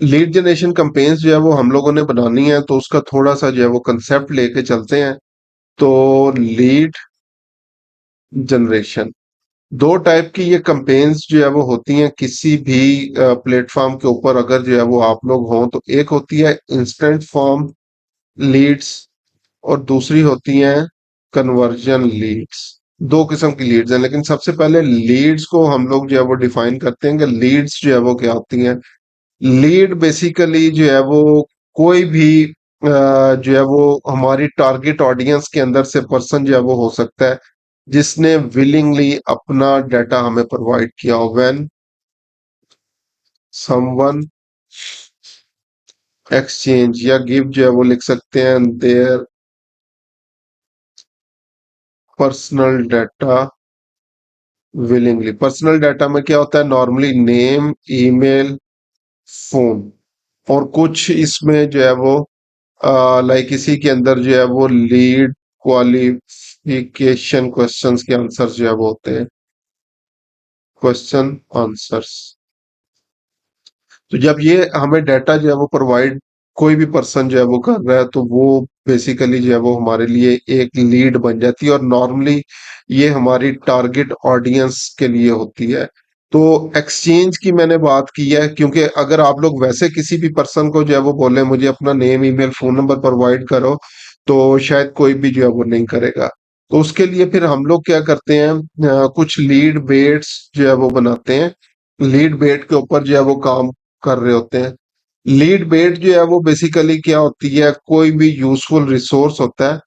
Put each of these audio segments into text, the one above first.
Lead generation campaigns जो है वो हम लोगों ने बनानी है, तो उसका थोड़ा सा जो है वो कंसेप्ट लेके चलते हैं। तो लीड जनरेशन, दो टाइप की ये कैंपेन्स जो है वो होती हैं किसी भी प्लेटफॉर्म के ऊपर। अगर जो है वो आप लोग हों तो एक होती है इंस्टेंट फॉर्म लीड्स और दूसरी होती हैं कन्वर्जन लीड्स। दो किस्म की लीड्स हैं, लेकिन सबसे पहले लीड्स को हम लोग जो है वो डिफाइन करते हैं कि लीड्स जो है वो क्या होती हैं। लीड बेसिकली जो है वो कोई भी जो है वो हमारी टारगेट ऑडियंस के अंदर से पर्सन जो है वो हो सकता है जिसने विलिंगली अपना डाटा हमें प्रोवाइड किया हो। व्हेन समवन एक्सचेंज या गिव जो है वो लिख सकते हैं their personal data willingly. Personal data में क्या होता है, नॉर्मली नेम, ईमेल, फोन, और कुछ इसमें जो है वो लाइक इसी के अंदर जो है वो लीड क्वालिफिकेशन क्वेश्चंस के आंसर्स जो है वो होते हैं, क्वेश्चन आंसर्स। तो जब ये हमें डाटा जो है वो प्रोवाइड कोई भी पर्सन जो है वो कर रहा है, तो वो बेसिकली जो है वो हमारे लिए एक लीड बन जाती है, और नॉर्मली ये हमारी टारगेट ऑडियंस के लिए होती है। तो एक्सचेंज की मैंने बात की है, क्योंकि अगर आप लोग वैसे किसी भी पर्सन को जो है वो बोले मुझे अपना name, email, phone number provide करो, तो शायद कोई भी जो है वो नहीं करेगा। तो उसके लिए फिर हम लोग क्या करते हैं, कुछ लीड बेट्स जो है वो बनाते हैं। लीड बेट के ऊपर जो है वो काम कर रहे होते हैं। लीड बेट जो है वो बेसिकली क्या होती है, कोई भी यूजफुल रिसोर्स होता है।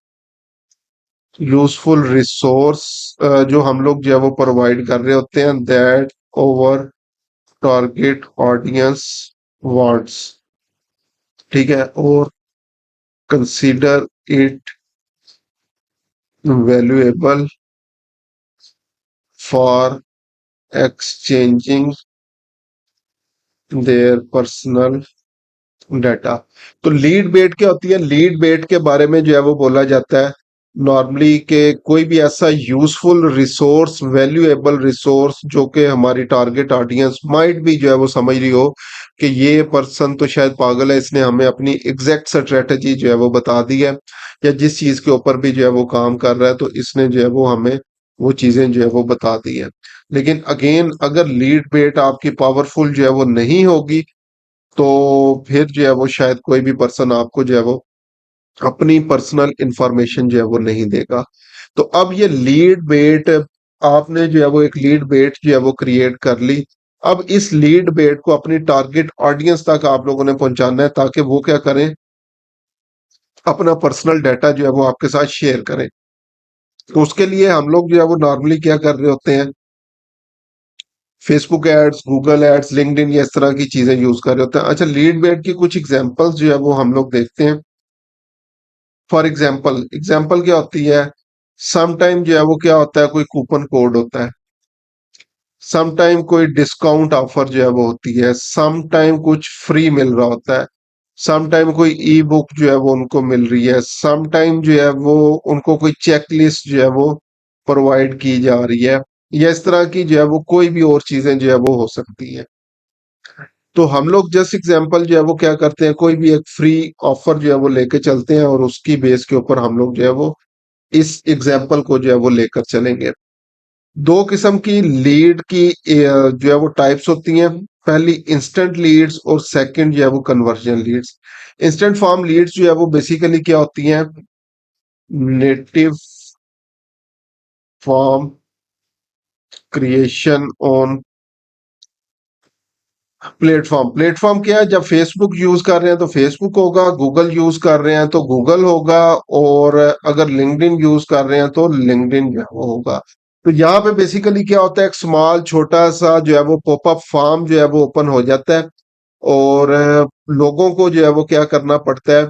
यूजफुल रिसोर्स जो हम लोग जो है वो प्रोवाइड कर रहे होते हैं, that over target audience wants. ठीक है, और consider it valuable for exchanging their personal data. तो लीड बेट क्या होती है, लीड बेट के बारे में जो है वो बोला जाता है नॉर्मली के कोई भी ऐसा यूजफुल रिसोर्स, वैल्यूएबल रिसोर्स जो कि हमारी टारगेट ऑडियंस माइट भी जो है वो समझ रही हो कि ये पर्सन तो शायद पागल है, इसने हमें अपनी एग्जैक्ट स्ट्रेटजी जो है वो बता दी है, या जिस चीज के ऊपर भी जो है वो काम कर रहा है तो इसने जो है वो हमें वो चीजें जो है वो बता दी है। लेकिन अगेन अगर लीड बेट आपकी पावरफुल जो है वो नहीं होगी, तो फिर जो है वो शायद कोई भी पर्सन आपको जो है वो अपनी पर्सनल इंफॉर्मेशन जो है वो नहीं देगा। तो अब ये लीड बेट, आपने जो है वो एक लीड बेट जो है वो क्रिएट कर ली। अब इस लीड बेट को अपनी टारगेट ऑडियंस तक आप लोगों ने पहुंचाना है, ताकि वो क्या करें, अपना पर्सनल डाटा जो है वो आपके साथ शेयर करें। तो उसके लिए हम लोग जो है वो नॉर्मली क्या कर रहे होते हैं, Facebook ads, Google ads, LinkedIn, ये इस तरह की चीजें यूज कर रहे होते हैं। अच्छा, लीड बेट की कुछ एग्जांपल्स जो है वो हम लोग देखते हैं। फॉर एग्जाम्पल, एग्जाम्पल क्या होती है, सम टाइम जो है वो क्या होता है, कोई कूपन कोड होता है, सम टाइम कोई डिस्काउंट ऑफर जो है वो होती है, सम टाइम कुछ फ्री मिल रहा होता है, सम टाइम कोई ई बुक जो है वो उनको मिल रही है, सम टाइम जो है वो उनको कोई चेक लिस्ट जो है वो प्रोवाइड की जा रही है, या इस तरह की जो है वो कोई भी और चीजें जो है वो हो सकती है। तो हम लोग जस्ट एग्जांपल जो है वो क्या करते हैं, कोई भी एक फ्री ऑफर जो है वो लेके चलते हैं, और उसकी बेस के ऊपर हम लोग जो है वो इस एग्जाम्पल को जो है वो लेकर चलेंगे। दो किस्म की लीड की जो है वो टाइप्स होती हैं। पहली इंस्टेंट लीड्स, और सेकंड जो है वो conversion leads. Instant form leads जो है वो बेसिकली क्या होती हैं, native form creation on platform. Platform क्या है, जब फेसबुक यूज कर रहे हैं तो फेसबुक होगा, गूगल यूज कर रहे हैं तो गूगल होगा, और अगर लिंक्डइन यूज कर रहे हैं तो लिंक्डइन जो है वो होगा। तो यहाँ पे बेसिकली क्या होता है, एक स्मॉल छोटा सा जो है वो पॉपअप फॉर्म जो है वो ओपन हो जाता है, और लोगों को जो है वो क्या करना पड़ता है,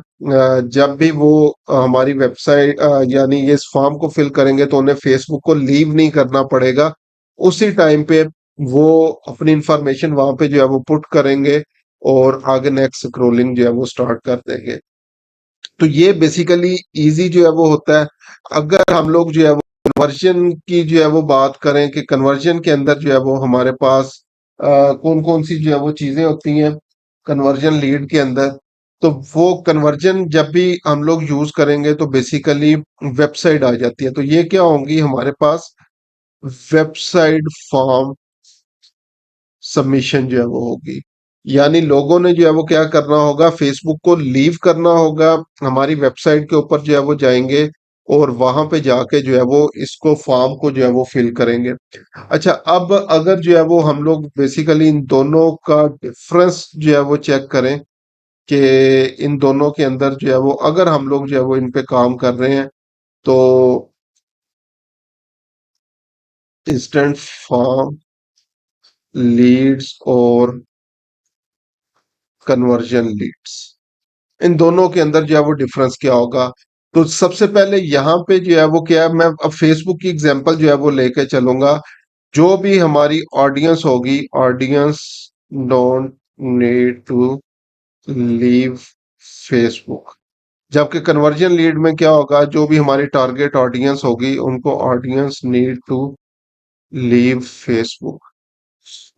जब भी वो हमारी वेबसाइट यानी ये इस फॉर्म को फिल करेंगे तो उन्हें फेसबुक को लीव नहीं करना पड़ेगा। उसी टाइम पे वो अपनी इंफॉर्मेशन वहां पे जो है वो पुट करेंगे, और आगे नेक्स्ट स्क्रोलिंग जो है वो स्टार्ट कर देंगे। तो ये बेसिकली इजी जो है वो होता है। अगर हम लोग जो है वो कन्वर्जन की जो है वो बात करें कि कन्वर्जन के अंदर जो है वो हमारे पास कौन कौन सी जो है वो चीजें होती हैं, कन्वर्जन लीड के अंदर। तो वो कन्वर्जन जब भी हम लोग यूज करेंगे तो बेसिकली वेबसाइट आ जाती है। तो ये क्या होंगी हमारे पास, वेबसाइट फॉर्म सबमिशन जो है वो होगी। यानी लोगों ने जो है वो क्या करना होगा, फेसबुक को लीव करना होगा, हमारी वेबसाइट के ऊपर जो है वो जाएंगे और वहां पे जाके जो है वो इसको फॉर्म को जो है वो फिल करेंगे। अच्छा, अब अगर जो है वो हम लोग बेसिकली इन दोनों का डिफरेंस जो है वो चेक करें कि इन दोनों के अंदर जो है वो अगर हम लोग जो है वो इन पे काम कर रहे हैं तो इंस्टेंट फॉर्म लीड्स और कन्वर्जन लीड्स, इन दोनों के अंदर जो है वो डिफरेंस क्या होगा। तो सबसे पहले यहाँ पे जो है वो क्या है, मैं अब फेसबुक की एग्जांपल जो है वो लेके चलूंगा। जो भी हमारी ऑडियंस होगी, audience don't need to leave Facebook. जबकि कन्वर्जन लीड में क्या होगा, जो भी हमारी टारगेट ऑडियंस होगी उनको audience need to leave Facebook,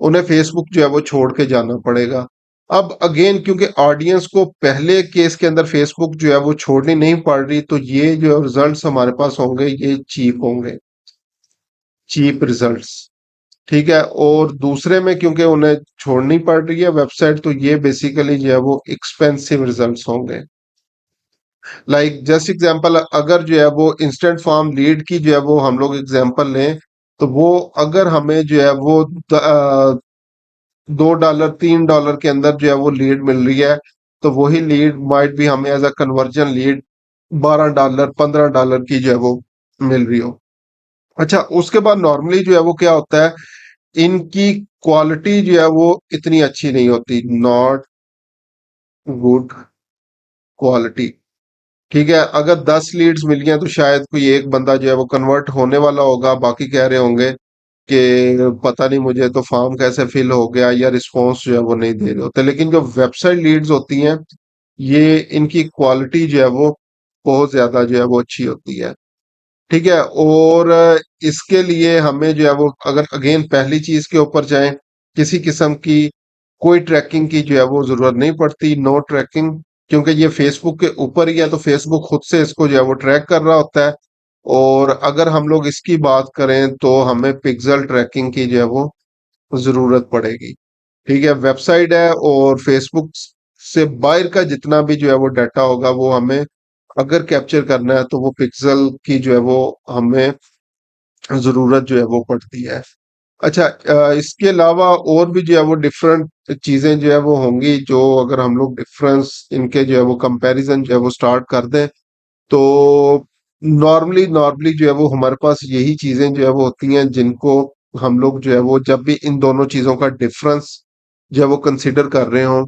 उन्हें फेसबुक जो है वो छोड़ के जाना पड़ेगा। अब अगेन क्योंकि ऑडियंस को पहले केस के अंदर फेसबुक जो है वो छोड़नी नहीं पड़ रही, तो ये जो रिजल्ट्स हमारे पास होंगे ये चीप होंगे, चीप रिजल्ट्स। ठीक है, और दूसरे में क्योंकि उन्हें छोड़नी पड़ रही है वेबसाइट, तो ये बेसिकली जो है वो एक्सपेंसिव रिजल्ट्स होंगे। लाइक जस्ट एग्जांपल, अगर जो है वो इंस्टेंट फॉर्म लीड की जो है वो हम लोग एग्जांपल लें, तो वो अगर हमें जो है वो $2 $3 के अंदर जो है वो लीड मिल रही है, तो वही लीड माइट भी हमें एज अ कन्वर्जन लीड $12 $15 की जो है वो मिल रही हो। अच्छा, उसके बाद नॉर्मली जो है वो क्या होता है, इनकी क्वालिटी जो है वो इतनी अच्छी नहीं होती, नॉट गुड क्वालिटी। ठीक है, अगर 10 लीड्स मिल गया तो शायद कोई एक बंदा जो है वो कन्वर्ट होने वाला होगा, बाकी कह रहे होंगे कि पता नहीं मुझे तो फॉर्म कैसे फिल हो गया, या रिस्पॉन्स जो है वो नहीं दे रहे होते। लेकिन जो वेबसाइट लीड्स होती हैं, ये इनकी क्वालिटी जो है वो बहुत ज्यादा जो है वो अच्छी होती है। ठीक है, और इसके लिए हमें जो है वो अगर अगेन पहली चीज के ऊपर जाएं, किसी किस्म की कोई ट्रैकिंग की जो है वो जरूरत नहीं पड़ती, नो ट्रैकिंग। क्योंकि ये फेसबुक के ऊपर ही है तो फेसबुक खुद से इसको जो है वो ट्रैक कर रहा होता है। और अगर हम लोग इसकी बात करें तो हमें पिक्सल ट्रैकिंग की जो है वो जरूरत पड़ेगी। ठीक है, वेबसाइट है और फेसबुक से बाहर का जितना भी जो है वो डाटा होगा वो हमें अगर कैप्चर करना है तो वो पिक्सल की जो है वो हमें जरूरत जो है वो पड़ती है। अच्छा, इसके अलावा और भी जो है वो डिफरेंट चीजें जो है वो होंगी, जो अगर हम लोग डिफरेंस इनके जो है वो कंपैरिजन जो है वो स्टार्ट कर दें, तो नॉर्मली जो है वो हमारे पास यही चीजें जो है वो होती हैं जिनको हम लोग जो है वो जब भी इन दोनों चीजों का डिफरेंस जो है वो कंसिडर कर रहे हो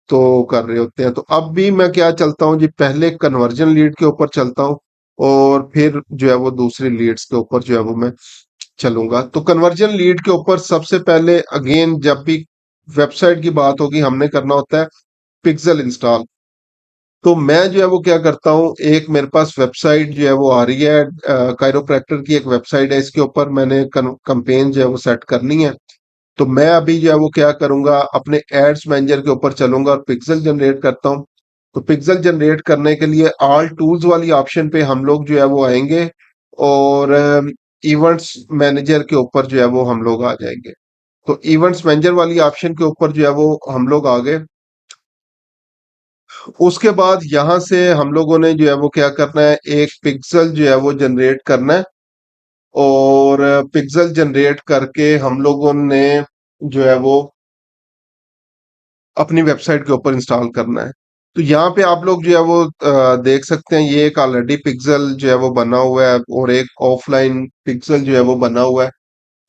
तो कर रहे होते हैं। तो अब भी मैं क्या चलता हूँ जी, पहले कन्वर्जन लीड के ऊपर चलता हूँ और फिर जो है वो दूसरी लीड्स के ऊपर जो है वो मैं चलूंगा। तो कन्वर्जन लीड के ऊपर सबसे पहले अगेन जब भी वेबसाइट की बात होगी हमने करना होता है पिक्सल इंस्टॉल। तो मैं जो है वो क्या करता हूँ, एक मेरे पास वेबसाइट जो है वो आ रही है, कायरोप्रैक्टर की एक वेबसाइट है, इसके ऊपर मैंने कंपेन जो है वो सेट करनी है। तो मैं अभी जो है वो क्या करूंगा, अपने एड्स मैनेजर के ऊपर चलूंगा और पिक्सल जनरेट करता हूँ। तो पिक्सल जनरेट करने के लिए ऑल टूल्स वाली ऑप्शन पे हम लोग जो है वो आएंगे और इवेंट्स मैनेजर के ऊपर जो है वो हम लोग आ जाएंगे। तो इवेंट्स मैनेजर वाली ऑप्शन के ऊपर जो है वो हम लोग आ गए। उसके बाद यहां से हम लोगों ने जो है वो क्या करना है, एक पिक्सल जो है वो जनरेट करना है और पिक्सल जनरेट करके हम लोगों ने जो है वो अपनी वेबसाइट के ऊपर इंस्टॉल करना है। तो यहाँ पे आप लोग जो है वो देख सकते हैं, ये एक ऑलरेडी पिक्सल जो है वो बना हुआ है और एक ऑफलाइन पिक्सल जो है वो बना हुआ है।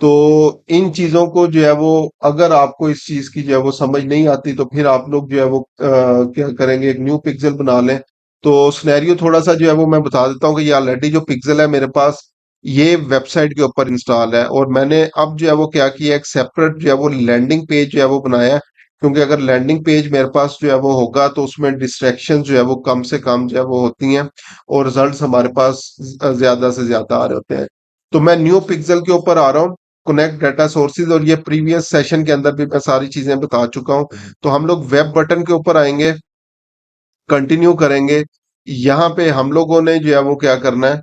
तो इन चीजों को जो है वो अगर आपको इस चीज की जो है वो समझ नहीं आती तो फिर आप लोग जो है वो क्या करेंगे, एक न्यू पिक्सल बना लें। तो स्नैरियो थोड़ा सा जो है वो मैं बता देता हूँ कि ये ऑलरेडी जो पिक्सल है मेरे पास, ये वेबसाइट के ऊपर इंस्टॉल है और मैंने अब जो है वो क्या किया, एक सेपरेट जो है वो लैंडिंग पेज जो है वो बनाया है। क्योंकि अगर लैंडिंग पेज मेरे पास जो है वो होगा तो उसमें डिस्ट्रैक्शन जो है वो कम से कम जो है वो होती हैं और रिजल्ट्स हमारे पास ज्यादा से ज्यादा आ रहे होते हैं। तो मैं न्यू पिक्सल के ऊपर आ रहा हूँ कनेक्ट डाटा सोर्सेज, और ये प्रीवियस सेशन के अंदर भी मैं सारी चीजें बता चुका हूं। तो हम लोग वेब बटन के ऊपर आएंगे, कंटिन्यू करेंगे। यहाँ पे हम लोगों ने जो है वो क्या करना है,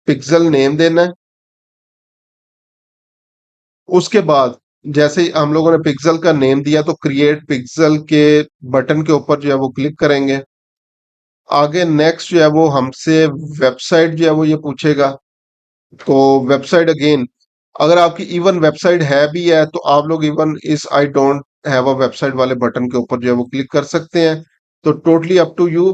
पिक्सल नेम देना है। उसके बाद जैसे ही हम लोगों ने पिक्सल का नेम दिया तो क्रिएट पिक्सल के बटन के ऊपर जो है वो क्लिक करेंगे। आगे नेक्स्ट जो है वो हमसे वेबसाइट जो है वो ये पूछेगा। तो वेबसाइट अगेन, अगर आपकी इवन वेबसाइट है भी है तो आप लोग इवन इस I don't have a website वाले बटन के ऊपर जो है वो क्लिक कर सकते हैं। तो totally up to you.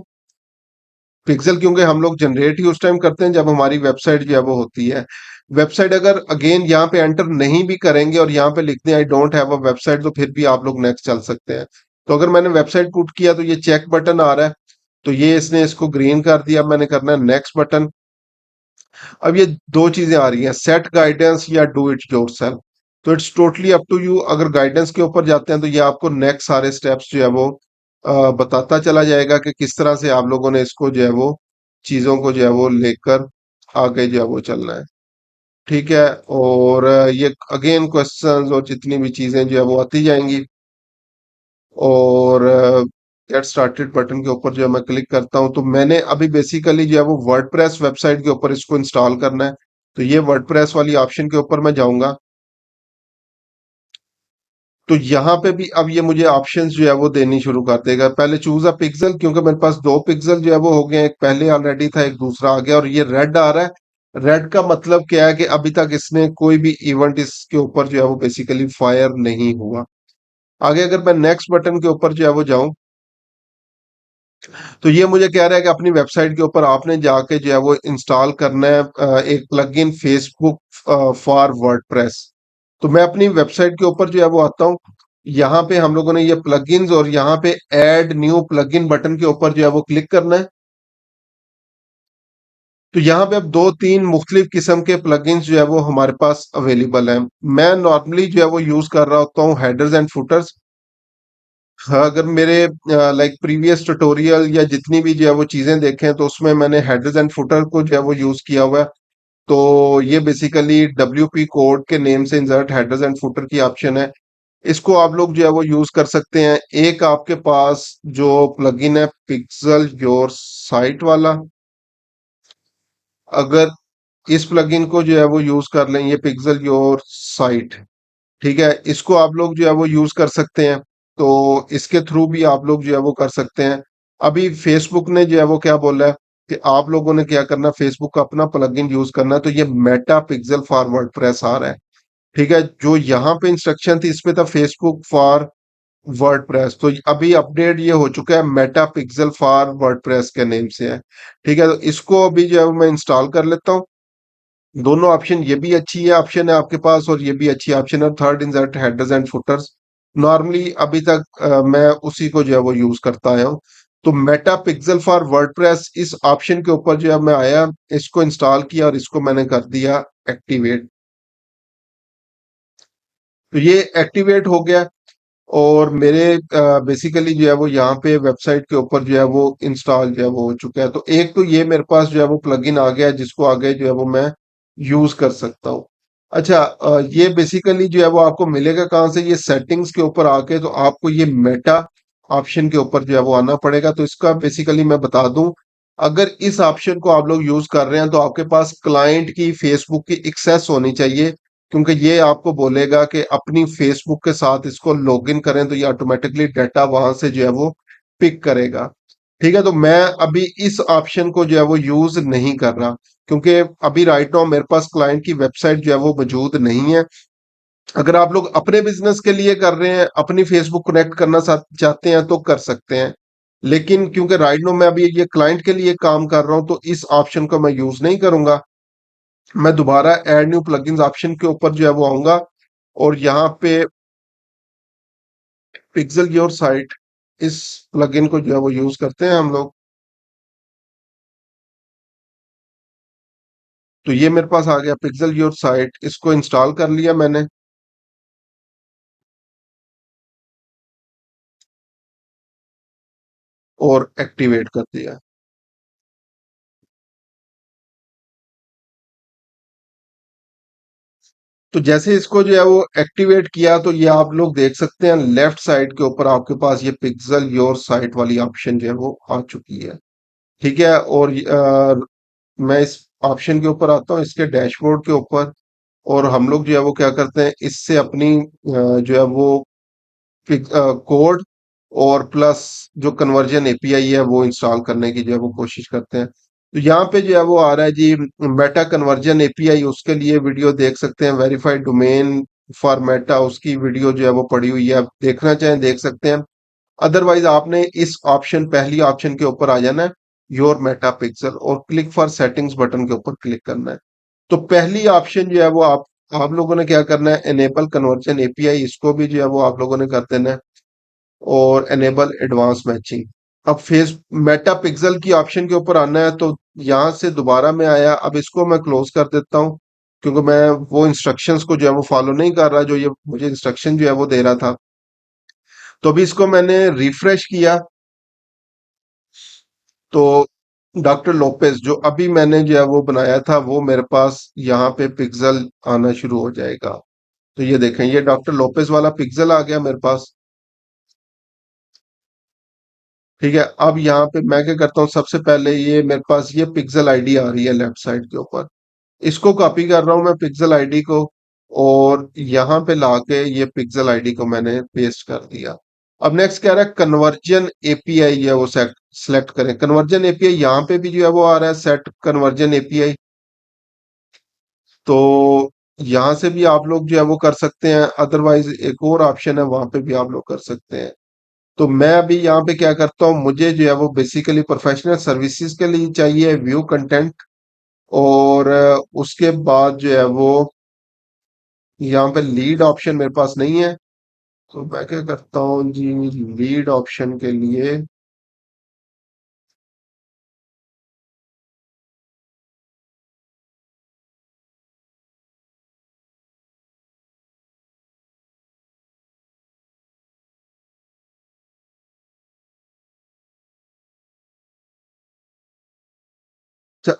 Pixel क्योंकि हम लोग जनरेट ही उस टाइम करते हैं जब हमारी वेबसाइट जो है वो होती है। वेबसाइट अगर अगेन यहाँ पे एंटर नहीं भी करेंगे और यहाँ पे लिखते हैं I don't have a website, तो फिर भी आप लोग नेक्स्ट चल सकते हैं। तो अगर मैंने वेबसाइट पुट किया तो ये चेक बटन आ रहा है, तो ये इसने इसको ग्रीन कर दिया। मैंने करना है नेक्स्ट बटन। अब ये दो चीजें आ रही हैं, सेट गाइडेंस या डू इट योरसेल्फ। तो it's totally up to you. अगर गाइडेंस के ऊपर जाते हैं तो ये आपको नेक्स्ट सारे स्टेप्स जो है वो बताता चला जाएगा कि किस तरह से आप लोगों ने इसको जो है वो चीजों को जो है वो लेकर आगे जो है वो चलना है। ठीक है। और ये अगेन क्वेश्चंस और जितनी भी चीजें जो है वो आती जाएंगी। और गेट स्टार्टेड बटन के ऊपर जो है मैं क्लिक करता हूं, तो मैंने अभी बेसिकली जो है वो वर्डप्रेस वेबसाइट के ऊपर इसको इंस्टॉल करना है। तो ये वर्डप्रेस वाली ऑप्शन के ऊपर मैं जाऊंगा। तो यहाँ पे भी अब ये मुझे ऑप्शंस जो है वो देनी शुरू कर देगा। पहले चूज अ पिक्सल, क्योंकि मेरे पास दो पिक्सल जो है वो हो गए हैं, एक पहले ऑलरेडी था, एक दूसरा आ गया। और ये रेड आ रहा है, रेड का मतलब क्या है कि अभी तक इसने कोई भी इवेंट इसके ऊपर जो है वो बेसिकली फायर नहीं हुआ। आगे अगर मैं नेक्स्ट बटन के ऊपर जो है वो जाऊं, तो ये मुझे कह रहा है कि अपनी वेबसाइट के ऊपर आपने जाके जो है वो इंस्टॉल करना है एक प्लगइन फेसबुक फॉर वर्डप्रेस। तो मैं अपनी वेबसाइट के ऊपर जो है वो आता हूँ। यहाँ पे हम लोगों ने ये प्लगइन्स और यहाँ पे ऐड न्यू प्लगइन बटन के ऊपर जो है वो क्लिक करना है। तो यहाँ पे अब दो तीन मुख्तलिफ किस्म के प्लगइन्स जो है वो हमारे पास अवेलेबल हैं। मैं नॉर्मली जो है वो यूज कर रहा होता हूँ हेडर्स एंड फुटर्स। हाँ, अगर मेरे लाइक प्रीवियस ट्यूटोरियल या जितनी भी जो है वो चीजें देखें तो उसमें मैंने हेडर्स एंड फुटर को जो है वो यूज किया हुआ है। तो ये बेसिकली WP कोड के नेम से इंसर्ट हेडर्स एंड फुटर की ऑप्शन है। इसको आप लोग जो है वो यूज कर सकते हैं। एक आपके पास जो प्लगइन है पिक्सल योर साइट वाला, अगर इस प्लगइन को जो है वो यूज कर लें, ये पिक्सल योर साइट, ठीक है, इसको आप लोग जो है वो यूज कर सकते हैं। तो इसके थ्रू भी आप लोग जो है वो कर सकते हैं। अभी फेसबुक ने जो है वो क्या बोला है कि आप लोगों ने क्या करना, फेसबुक का अपना प्लगइन यूज करना है। तो ये मेटा पिक्सल फॉर वर्डप्रेस आ रहा है। ठीक है, जो यहाँ पे इंस्ट्रक्शन थी इस पे था फेसबुक फॉर वर्डप्रेस। तो अभी अपडेट ये हो चुका है, मेटा पिक्सल फॉर वर्डप्रेस के नेम से है। ठीक है, तो इसको अभी जो है मैं इंस्टॉल कर लेता हूँ। दोनों ऑप्शन, ये भी अच्छी है ऑप्शन है आपके पास और ये भी अच्छी ऑप्शन है। Third insert headers and putters, normally अभी तक मैं उसी को जो है वो यूज करता आया हूँ। तो मेटा पिक्सल फॉर वर्डप्रेस इस ऑप्शन के ऊपर जो है मैं आया, इसको इंस्टॉल किया और इसको मैंने कर दिया एक्टिवेट। तो ये एक्टिवेट हो गया। और मेरे बेसिकली जो है वो यहाँ पे वेबसाइट के ऊपर जो है वो इंस्टॉल जो है वो हो चुका है। तो एक तो ये मेरे पास जो है वो प्लगइन आ गया है जिसको आगे जो है वो मैं यूज कर सकता हूँ। अच्छा, ये बेसिकली जो है वो आपको मिलेगा कहाँ से, ये सेटिंग्स के ऊपर आके तो आपको ये मेटा ऑप्शन के ऊपर जो है वो आना पड़ेगा। तो इसका बेसिकली मैं बता दूं, अगर इस ऑप्शन को आप लोग यूज कर रहे हैं तो आपके पास क्लाइंट की फेसबुक की एक्सेस होनी चाहिए, क्योंकि ये आपको बोलेगा कि अपनी फेसबुक के साथ इसको लॉगिन करें तो ये ऑटोमेटिकली डाटा वहां से जो है वो पिक करेगा। ठीक है, तो मैं अभी इस ऑप्शन को जो है वो यूज नहीं कर रहा, क्योंकि अभी राइट नाउ मेरे पास क्लाइंट की वेबसाइट जो है वो मौजूद नहीं है। अगर आप लोग अपने बिजनेस के लिए कर रहे हैं, अपनी फेसबुक कनेक्ट करना चाहते हैं तो कर सकते हैं। लेकिन क्योंकि राइट नाउ मैं अभी ये क्लाइंट के लिए काम कर रहा हूं तो इस ऑप्शन को मैं यूज नहीं करूंगा। मैं दोबारा ऐड न्यू प्लगइन्स ऑप्शन के ऊपर जो है वो आऊंगा और यहाँ पे पिक्सल योर साइट, इस प्लगइन को जो है वो यूज करते हैं हम लोग। तो ये मेरे पास आ गया पिक्सल योर साइट, इसको इंस्टॉल कर लिया मैंने और एक्टिवेट कर दिया। तो जैसे इसको जो है वो एक्टिवेट किया तो ये आप लोग देख सकते हैं लेफ्ट साइड के ऊपर आपके पास ये पिक्सल योर साइट वाली ऑप्शन जो है वो आ चुकी है। ठीक है। और मैं इस ऑप्शन के ऊपर आता हूँ, इसके डैशबोर्ड के ऊपर। और हम लोग जो है वो क्या करते हैं, इससे अपनी जो है वो कोड और प्लस जो कन्वर्जन एपीआई है वो इंस्टॉल करने की जो है वो कोशिश करते हैं। तो यहाँ पे जो है वो आ रहा है जी, मेटा कन्वर्जन एपीआई, उसके लिए वीडियो देख सकते हैं। वेरीफाइड डोमेन फॉर मेटा, उसकी वीडियो जो है वो पड़ी हुई है, आप देखना चाहें देख सकते हैं। अदरवाइज आपने इस ऑप्शन, पहली ऑप्शन के ऊपर आ जाना है, योर मेटा पिक्सल, और क्लिक फॉर सेटिंग्स बटन के ऊपर क्लिक करना है। तो पहली ऑप्शन जो है वो आप लोगों ने क्या करना है, एनेबल कन्वर्जन एपीआई, इसको भी जो है वो आप लोगों ने कर देना है। और एनेबल एडवांस मैचिंग। अब फेस मेटा पिक्सल की ऑप्शन के ऊपर आना है, तो यहां से दोबारा मैं आया, अब इसको मैं क्लोज कर देता हूं, क्योंकि मैं वो इंस्ट्रक्शंस को जो है वो फॉलो नहीं कर रहा जो ये मुझे इंस्ट्रक्शन जो है वो दे रहा था। तो अभी इसको मैंने रिफ्रेश किया, तो डॉक्टर लोपेज जो अभी मैंने जो है वो बनाया था वो मेरे पास यहाँ पे पिक्सल आना शुरू हो जाएगा। तो ये देखें, ये डॉक्टर लोपेज वाला पिक्सल आ गया मेरे पास। ठीक है। अब यहाँ पे मैं क्या करता हूँ, सबसे पहले ये मेरे पास ये पिक्सल आईडी आ रही है लेफ्ट साइड के ऊपर, इसको कॉपी कर रहा हूँ मैं पिक्सल आईडी को, और यहाँ पे लाके ये पिक्सल आईडी को मैंने पेस्ट कर दिया। अब नेक्स्ट कह रहा है कन्वर्जन एपीआई है वो सेलेक्ट करें। कन्वर्जन एपीआई यहाँ पे भी जो है वो आ रहा है, सेट कन्वर्जन एपीआई। तो यहाँ से भी आप लोग जो है वो कर सकते हैं, अदरवाइज एक और ऑप्शन है, वहां पे भी आप लोग कर सकते हैं। तो मैं अभी यहाँ पे क्या करता हूँ, मुझे जो है वो बेसिकली प्रोफेशनल सर्विसेज के लिए चाहिए व्यू कंटेंट। और उसके बाद जो है वो यहाँ पे लीड ऑप्शन मेरे पास नहीं है, तो मैं क्या करता हूँ जी, लीड ऑप्शन के लिए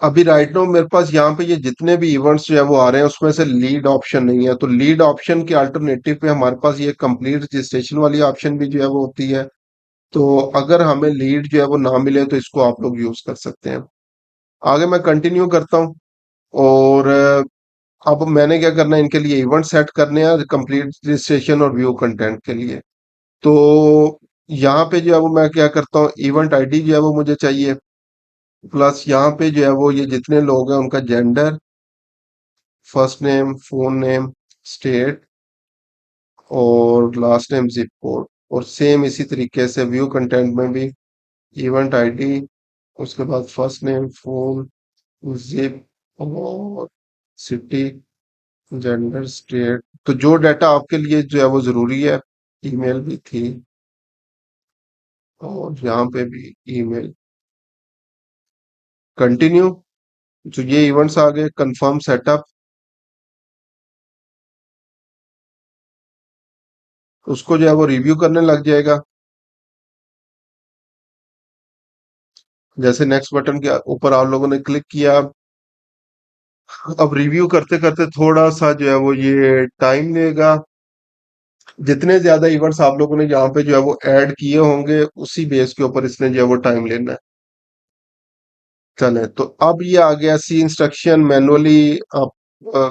अभी राइट नाउ मेरे पास यहाँ पे ये जितने भी इवेंट्स जो है वो आ रहे हैं उसमें से लीड ऑप्शन नहीं है। तो लीड ऑप्शन के अल्टरनेटिव पे हमारे पास ये कंप्लीट रजिस्ट्रेशन वाली ऑप्शन भी जो है वो होती है। तो अगर हमें लीड जो है वो ना मिले तो इसको आप लोग यूज कर सकते हैं। आगे मैं कंटिन्यू करता हूँ। और अब मैंने क्या करना है, इनके लिए इवेंट सेट करने हैं कंप्लीट रजिस्ट्रेशन और व्यू कंटेंट के लिए। तो यहाँ पे जो है वो मैं क्या करता हूँ, इवेंट आईडी जो है वो मुझे चाहिए, प्लस यहाँ पे जो है वो ये जितने लोग हैं उनका gender, first name, phone name, state, और लास्ट नेम, जिप कोड। और सेम इसी तरीके से व्यू कंटेंट में भी इवेंट आईडी, उसके बाद फर्स्ट नेम, फोन, जिप, और सिटी, जेंडर, स्टेट। तो जो डाटा आपके लिए जो है वो जरूरी है, ईमेल भी थी, और यहाँ पे भी ईमेल। कंटिन्यू। जो ये इवेंट्स आ गए, कंफर्म सेटअप, उसको जो है वो रिव्यू करने लग जाएगा। जैसे नेक्स्ट बटन के ऊपर आप लोगों ने क्लिक किया, अब रिव्यू करते करते थोड़ा सा जो है वो ये टाइम लेगा। जितने ज्यादा इवेंट्स आप लोगों ने यहाँ पे जो है वो ऐड किए होंगे उसी बेस के ऊपर इसने जो है वो टाइम लेना है। चले, तो अब ये आ गया सी इंस्ट्रक्शन मैनुअली आप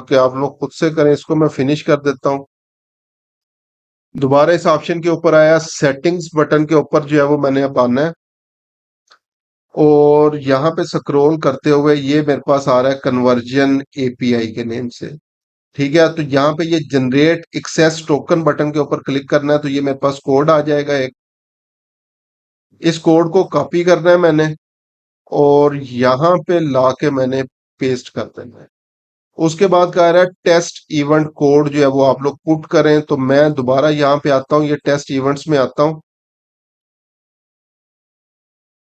कि आप लोग खुद से करें, इसको मैं फिनिश कर देता हूँ। दोबारा इस ऑप्शन के ऊपर आया, सेटिंग्स बटन के ऊपर जो है वो मैंने अब आना है। और यहाँ पे स्क्रॉल करते हुए ये मेरे पास आ रहा है कन्वर्जन एपीआई के नेम से। ठीक है। तो यहाँ पे ये जनरेट एक्सेस टोकन बटन के ऊपर क्लिक करना है, तो ये मेरे पास कोड आ जाएगा एक। इस कोड को कॉपी करना है मैंने, और यहाँ पे लाके मैंने पेस्ट कर देना है। उसके बाद कह रहा है टेस्ट इवेंट कोड जो है वो आप लोग पुट करें, तो मैं दोबारा यहाँ पे आता हूँ, ये टेस्ट इवेंट्स में आता हूँ।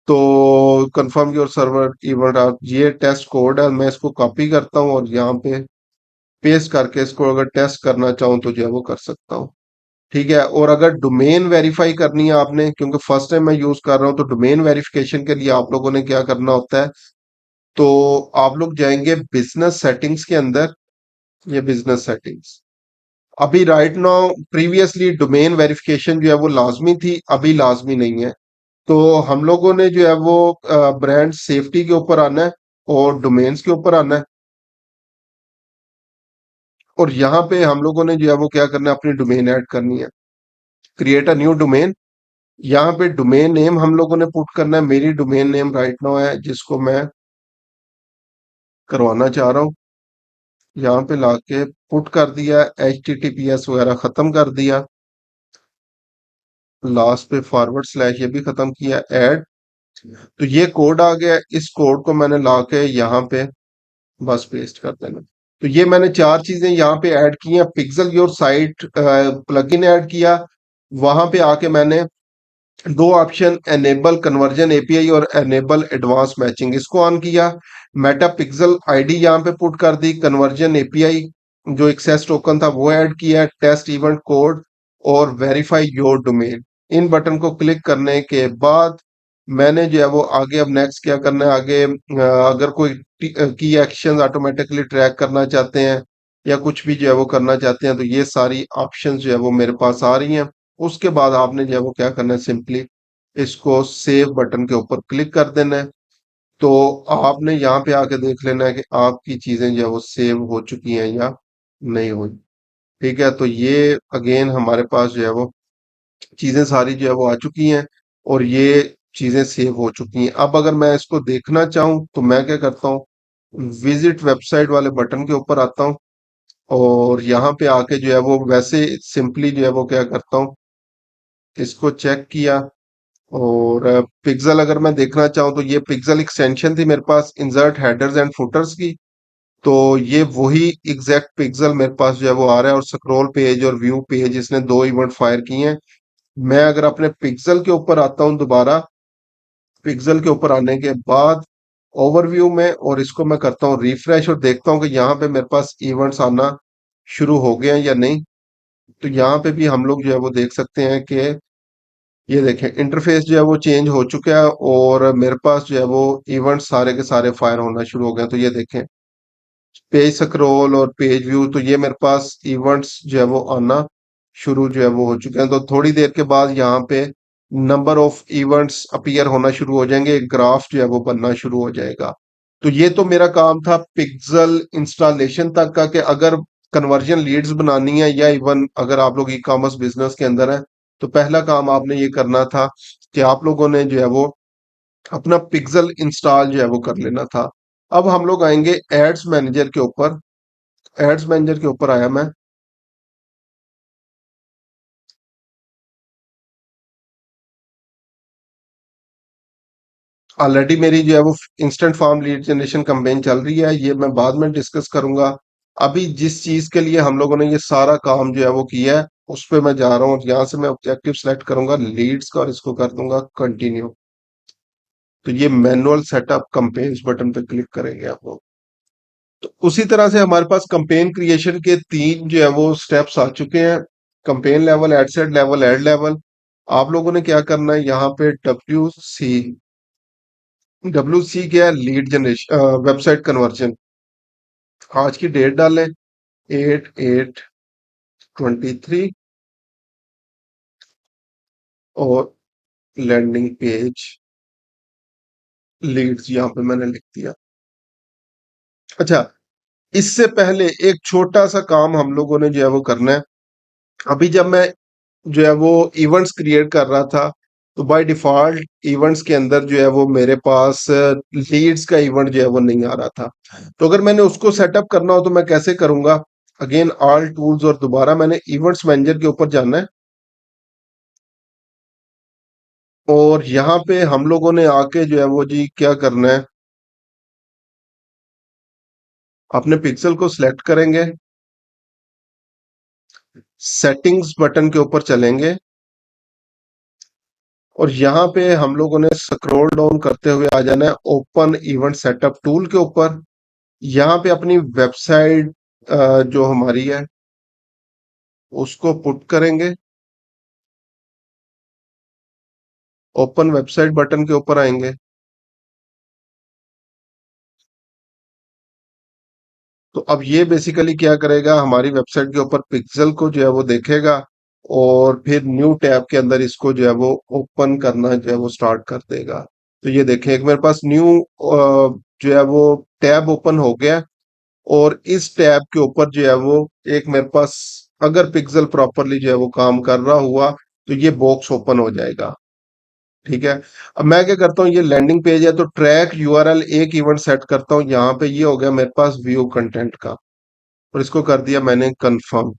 तो कंफर्म योर सर्वर इवेंट, आप ये टेस्ट कोड है, मैं इसको कॉपी करता हूँ और यहाँ पे पेस्ट करके इसको अगर टेस्ट करना चाहूँ तो जो है वो कर सकता हूँ। ठीक है। और अगर डोमेन वेरीफाई करनी है आपने, क्योंकि फर्स्ट टाइम मैं यूज कर रहा हूँ, तो डोमेन वेरिफिकेशन के लिए आप लोगों ने क्या करना होता है, तो आप लोग जाएंगे बिजनेस सेटिंग्स के अंदर, ये बिजनेस सेटिंग्स, अभी right now previously domain verification जो है वो लाजमी थी, अभी लाजमी नहीं है। तो हम लोगों ने जो है वो ब्रांड सेफ्टी के ऊपर आना है और डोमेन्स के ऊपर आना है। और यहाँ पे हम लोगों ने जो है वो क्या करना है, अपनी डोमेन ऐड करनी है। Create a new domain. यहाँ पे डोमेन नेम हम लोगों ने पुट करना है। मेरी डोमेन नेम राइट नाउ है जिसको मैं करवाना चाह रहा हूँ। यहाँ पे लाके पुट कर दिया, HTTPS वगैरह खत्म कर दिया, लास्ट पे फॉरवर्ड स्लैश ये भी खत्म किया, ऐड। तो ये कोड आ गया, इस कोड को मैंने लाके यहाँ पे बस पेस्ट कर देना। तो ये मैंने चार चीजें यहाँ पे ऐड की हैं। Pixel your site plugin add किया, वहां पे आके मैंने दो ऑप्शन, एनेबल कन्वर्जन एपीआई और एनेबल एडवांस मैचिंग, इसको ऑन किया। मेटा पिक्सल आईडी यहाँ पे पुट कर दी, कन्वर्जन एपीआई जो एक्सेस टोकन था वो ऐड किया, टेस्ट इवेंट कोड और verify your domain. In button को क्लिक करने के बाद मैंने जो है वो आगे अब नेक्स्ट क्या करना है, आगे अगर कोई की एक्शन ऑटोमेटिकली ट्रैक करना चाहते हैं या कुछ भी जो है वो करना चाहते हैं, तो ये सारी ऑप्शंस जो है वो मेरे पास आ रही हैं। उसके बाद आपने जो है वो क्या करना है, सिंपली इसको सेव बटन के ऊपर क्लिक कर देना है। तो आपने यहाँ पे आके देख लेना है कि आपकी चीजें जो है वो सेव हो चुकी हैं या नहीं हुई। ठीक है, तो ये अगेन हमारे पास जो है वो चीजें सारी जो है वो आ चुकी हैं और ये चीजें सेव हो चुकी हैं। अब अगर मैं इसको देखना चाहूँ तो मैं क्या करता हूँ, विजिट वेबसाइट वाले बटन के ऊपर आता हूँ और यहाँ पे आके जो है वो वैसे सिंपली जो है वो क्या करता हूँ, इसको चेक किया। और पिक्सल अगर मैं देखना चाहूँ तो ये पिक्सल एक्सटेंशन थी मेरे पास इंसर्ट हेडर्स एंड फुटर्स की। तो ये वही एग्जैक्ट पिक्सल मेरे पास जो है वो आ रहा है, और स्क्रॉल पेज और व्यू पेज इसने दो इवेंट फायर किए हैं। मैं अगर अपने पिक्सल के ऊपर आता हूँ दोबारा, पिक्सल के ऊपर आने के बाद ओवरव्यू में, और इसको मैं करता हूँ रिफ्रेश और देखता हूँ कि यहाँ पे मेरे पास इवेंट्स आना शुरू हो गए हैं या नहीं। तो यहाँ पे भी हम लोग जो है वो देख सकते हैं कि ये देखें इंटरफेस जो है वो चेंज हो चुका है और मेरे पास जो है वो इवेंट सारे के सारे फायर होना शुरू हो गए हैं। तो ये देखें पेज स्क्रॉल और पेज व्यू, तो ये मेरे पास इवेंट्स जो है वो आना शुरू जो है वो हो चुके हैं। तो थोड़ी देर के बाद यहाँ पे नंबर ऑफ इवेंट्स अपीयर होना शुरू हो जाएंगे, एक ग्राफ जो है वो बनना शुरू हो जाएगा। तो ये तो मेरा काम था पिक्सल इंस्टॉलेशन तक का, कि अगर कन्वर्जन लीड्स बनानी है या इवन अगर आप लोग ई कॉमर्स बिजनेस के अंदर है, तो पहला काम आपने ये करना था कि आप लोगों ने जो है वो अपना पिक्सल इंस्टॉल जो है वो कर लेना था। अब हम लोग आएंगे एड्स मैनेजर के ऊपर। एड्स मैनेजर के ऊपर आया मैं। ऑलरेडी मेरी जो है वो instant form lead generation campaign चल रही है, ये मैं बाद में डिस्कस करूंगा। अभी जिस चीज के लिए हम लोगों ने ये सारा काम जो है वो किया है, उस पे मैं जा रहा हूँ। यहाँ से मैं ऑब्जेक्टिव सेलेक्ट करूंगा लीड्स का और इसको कर दूंगा कंटिन्यू। तो ये मैनुअल सेटअप कैंपेन्स बटन पे क्लिक करेंगे आप लोग। तो उसी तरह से हमारे पास कैंपेन क्रिएशन के तीन जो है वो स्टेप्स आ चुके हैं, campaign level, ad set level, ad level. आप लोगों ने क्या करना है, यहाँ पे डब्ल्यू सी क्या है, लीड जनरेशन वेबसाइट कन्वर्जन। आज की डेट डालें 8/8/23 और लैंडिंग पेज लीड्स यहाँ पे मैंने लिख दिया। अच्छा, इससे पहले एक छोटा सा काम हम लोगों ने जो है वो करना है। अभी जब मैं जो है वो इवेंट्स क्रिएट कर रहा था, तो बाय डिफॉल्ट इवेंट्स के अंदर जो है वो मेरे पास लीड्स का इवेंट जो है वो नहीं आ रहा था। तो अगर मैंने उसको सेटअप करना हो तो मैं कैसे करूंगा, अगेन ऑल टूल्स और दोबारा मैंने इवेंट्स मैनेजर के ऊपर जाना है। और यहाँ पे हम लोगों ने आके जो है वो जी क्या करना है, अपने पिक्सल को सिलेक्ट करेंगे, सेटिंग्स बटन के ऊपर चलेंगे और यहाँ पे हम लोगों ने स्क्रॉल डाउन करते हुए आ जाना है ओपन इवेंट सेटअप टूल के ऊपर। यहाँ पे अपनी वेबसाइट जो हमारी है उसको पुट करेंगे, ओपन वेबसाइट बटन के ऊपर आएंगे। तो अब ये बेसिकली क्या करेगा, हमारी वेबसाइट के ऊपर पिक्सल को जो है वो देखेगा, और फिर न्यू टैब के अंदर इसको जो है वो ओपन करना जो है वो स्टार्ट कर देगा। तो ये देखें, एक मेरे पास न्यू जो है वो टैब ओपन हो गया, और इस टैब के ऊपर जो है वो एक मेरे पास, अगर पिक्सल प्रॉपरली जो है वो काम कर रहा हुआ, तो ये बॉक्स ओपन हो जाएगा। ठीक है। अब मैं क्या करता हूँ, ये लैंडिंग पेज है तो ट्रैक यूआरएल एक इवेंट सेट करता हूँ, यहाँ पे ये हो गया मेरे पास व्यू कंटेंट का, और इसको कर दिया मैंने कंफर्म।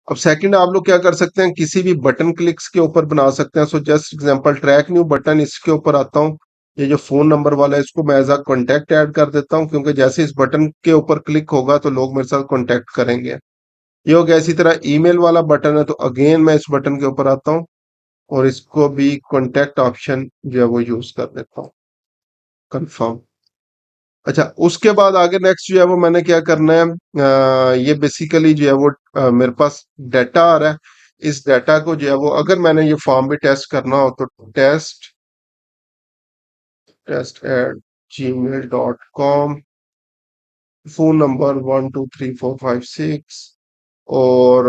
अब सेकंड आप लोग क्या कर सकते हैं, किसी भी बटन क्लिक्स के ऊपर बना सकते हैं। सो just example, track new button, इसके ऊपर आता हूँ। ये जो फोन नंबर वाला है, इसको मैं एज अ कॉन्टैक्ट ऐड कर देता हूँ, क्योंकि जैसे इस बटन के ऊपर क्लिक होगा तो लोग मेरे साथ कॉन्टैक्ट करेंगे। ये हो गया। इसी तरह ईमेल वाला बटन है, तो अगेन मैं इस बटन के ऊपर आता हूँ, और इसको भी कॉन्टैक्ट ऑप्शन जो है वो यूज कर देता हूँ, कंफर्म। अच्छा, उसके बाद आगे नेक्स्ट जो है वो मैंने क्या करना है, ये बेसिकली जो है वो मेरे पास डाटा आ रहा है। इस डाटा को जो है वो, अगर मैंने ये फॉर्म भी टेस्ट करना हो, तो test test at gmail.com, phone number 123456, और